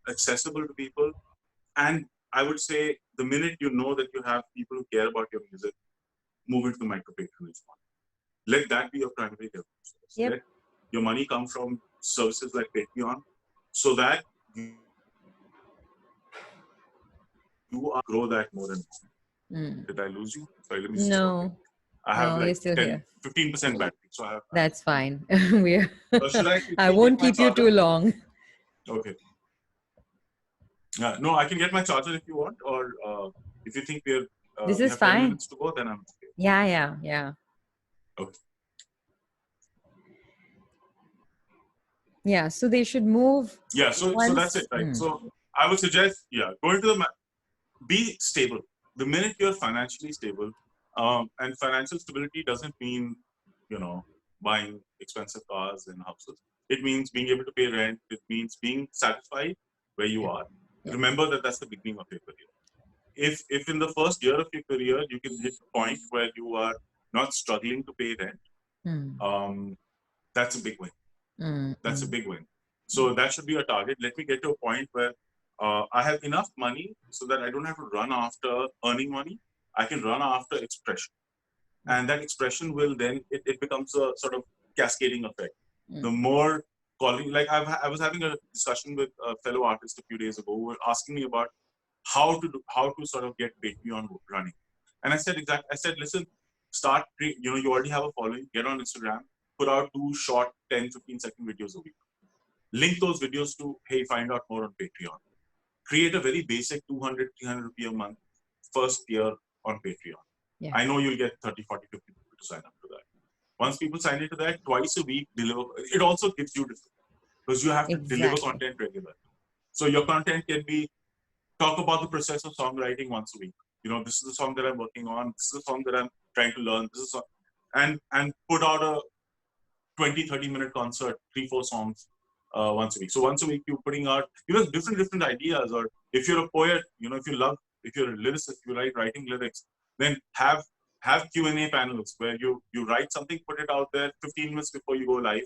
accessible to people. And I would say the minute you know that you have people who care about your music, move into the micro patronage model. Let that be your primary revenue source. Yep. Let your money come from services like Patreon, so that you are grow that more and more. Did I lose you? Sorry, let me see something. No, I have no, like you're still 10, here. 15% battery. So I have. That's fine. We're Should I I quickly won't get my keep you too charger? long. Okay. No, I can get my charger if you want, or if you think This we is have 10 fine. minutes to go, then I'm okay. Yeah. Okay. Yeah, so they should move. Yeah, so once. that's it, right? So I would suggest, go into be stable. The minute you're financially stable, and financial stability doesn't mean, buying expensive cars and houses. It means being able to pay rent. It means being satisfied where you are. Yeah. Remember that that's the beginning of your career. If in the first year of your career you can hit a point where you are not struggling to pay rent, that's a big win. That's a big win. So that should be a target. Let me get to a point where I have enough money so that I don't have to run after earning money. I can run after expression. And that expression will then, it becomes a sort of cascading effect. The more calling, like I was having a discussion with a fellow artist a few days ago who were asking me about how to sort of get Patreon running. And I said, listen, start, you already have a following, get on Instagram, put out 2 short 10, 15-second videos a week. Link those videos to, hey, find out more on Patreon. Create a very basic 200, 300 rupee a month first year on Patreon. Yeah. I know you'll get 30, 40, 50 people to sign up to that. Once people sign into that, twice a week, deliver. It also gives you different, because you have to deliver content regularly. So your content can be, talk about the process of songwriting once a week. This is the song that I'm working on. This is the song that I'm trying to learn. This is and put out a 20, 30-minute concert, 3, 4 songs once a week. So once a week, you're putting out, different ideas. Or if you're a poet, if you're a lyricist, you like writing lyrics, then have Q&A panels where you write something, put it out there 15 minutes before you go live,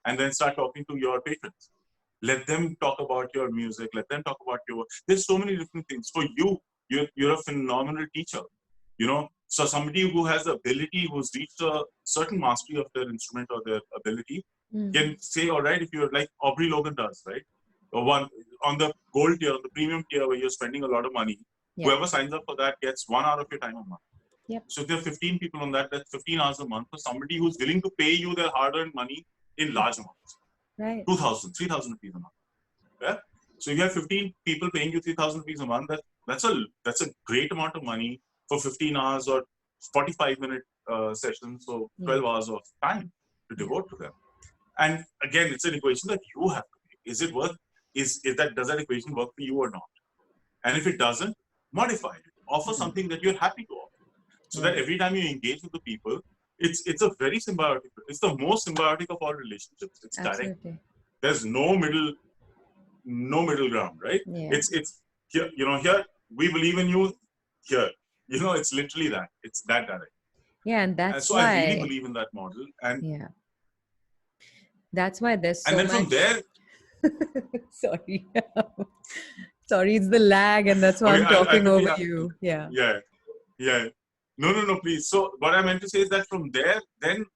and then start talking to your patrons. Let them talk about your music. Let them talk about your. There's so many different things. For you're a phenomenal teacher. So somebody who has the ability, who's reached a certain mastery of their instrument or their ability, can say, all right, if you're like Aubrey Logan does, right? Or one on the gold tier, on the premium tier, where you're spending a lot of money, whoever signs up for that gets 1 hour of your time a month. Yep. So if there are 15 people on that, that's 15 hours a month for somebody who's willing to pay you their hard-earned money in large amounts. Right. 2,000, 3,000 rupees a month. Yeah. So if you have 15 people paying you 3,000 rupees a month, that's a great amount of money for 15 hours or 45-minute sessions, so 12 hours of time to devote to them. And again, it's an equation that you have to make. Is it worth? Does that equation work for you or not? And if it doesn't, modify it. Offer something that you're happy to offer, so that every time you engage with the people, it's a very symbiotic. It's the most symbiotic of all relationships. It's direct. There's no middle ground, right? Yeah. It's here. Here we believe in you. Here, it's literally that. It's that direct. Yeah, and that's so why I really believe in that model. And that's why there's so and then much. From there, sorry, it's the lag, and that's why I'm talking over you. Yeah. No, please. So what I meant to say is that from there, then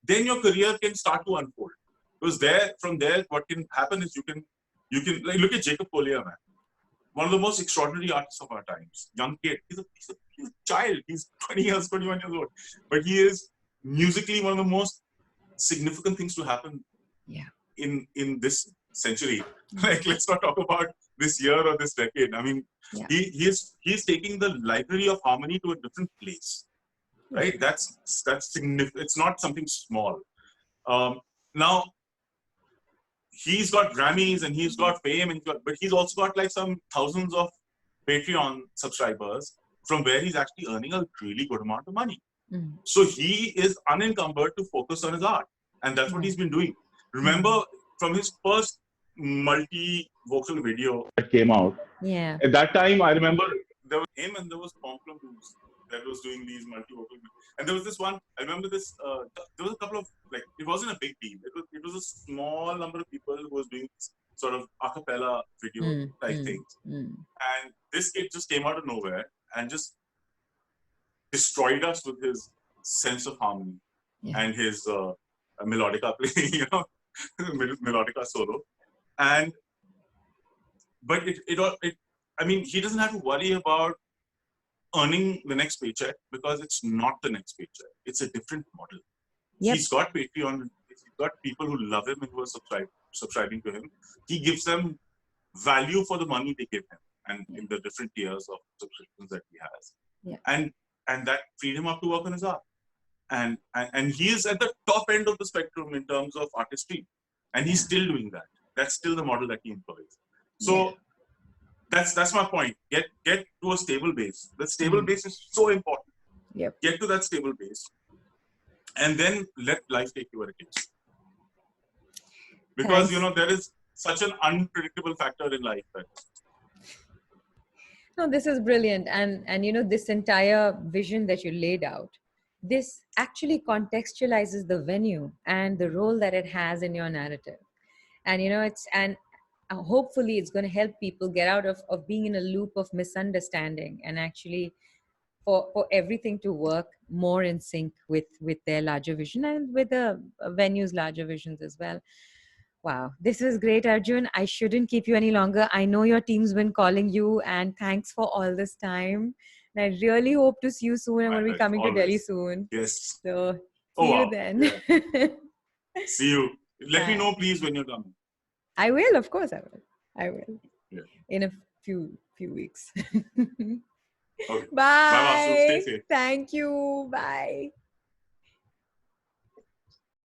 your career can start to unfold. Because from there, what can happen is you can like, look at Jacob Collier, man. One of the most extraordinary artists of our times. Young kid. He's a child. He's 20 years, 21 years old. But he is musically one of the most significant things to happen in this century. Like, let's not talk about this year or this decade. I mean, he's taking the library of harmony to a different place. Right? That's significant. It's not something small. Now, he's got Grammys and he's got fame, but he's also got like some thousands of Patreon subscribers from where he's actually earning a really good amount of money. So he is unencumbered to focus on his art. And that's what he's been doing. Remember, from his first multi-vocal video that came out, at that time, I remember there was him and there was Pomplamoose that was doing these multi-vocal. And there was this one, I remember this, there was a couple of, like, it wasn't a big deal. It was a small number of people who was doing sort of a cappella video type things. And this kid just came out of nowhere and just destroyed us with his sense of harmony and his melodica play, melodica solo. And but I mean, he doesn't have to worry about earning the next paycheck because it's not the next paycheck. It's a different model. He's got Patreon. He's got people who love him and who are subscribing to him. He gives them value for the money they give him, and in the different tiers of subscriptions that he has. And that freed him up to work on his art. And he is at the top end of the spectrum in terms of artistry, and he's still doing that. That's still the model that he employs. So that's my point. Get to a stable base. The stable base is so important. Get to that stable base, and then let life take you where it takes. Because there is such an unpredictable factor in life that. No, this is brilliant, and this entire vision that you laid out, this actually contextualizes the venue and the role that it has in your narrative, and hopefully it's going to help people get out of being in a loop of misunderstanding, and actually for everything to work more in sync with their larger vision and with the venue's larger visions as well. Wow, this was great, Arjun. I shouldn't keep you any longer. I know your team's been calling you, and thanks for all this time. And I really hope to see you soon. I'm going to be coming to Delhi soon. Yes. So see you then. Yeah. See you. Let me know, please, when you're done. I will, of course I will. I will. Yeah. In a few weeks. Okay. Bye. Bye, Vasu. Stay safe. Thank you. Bye.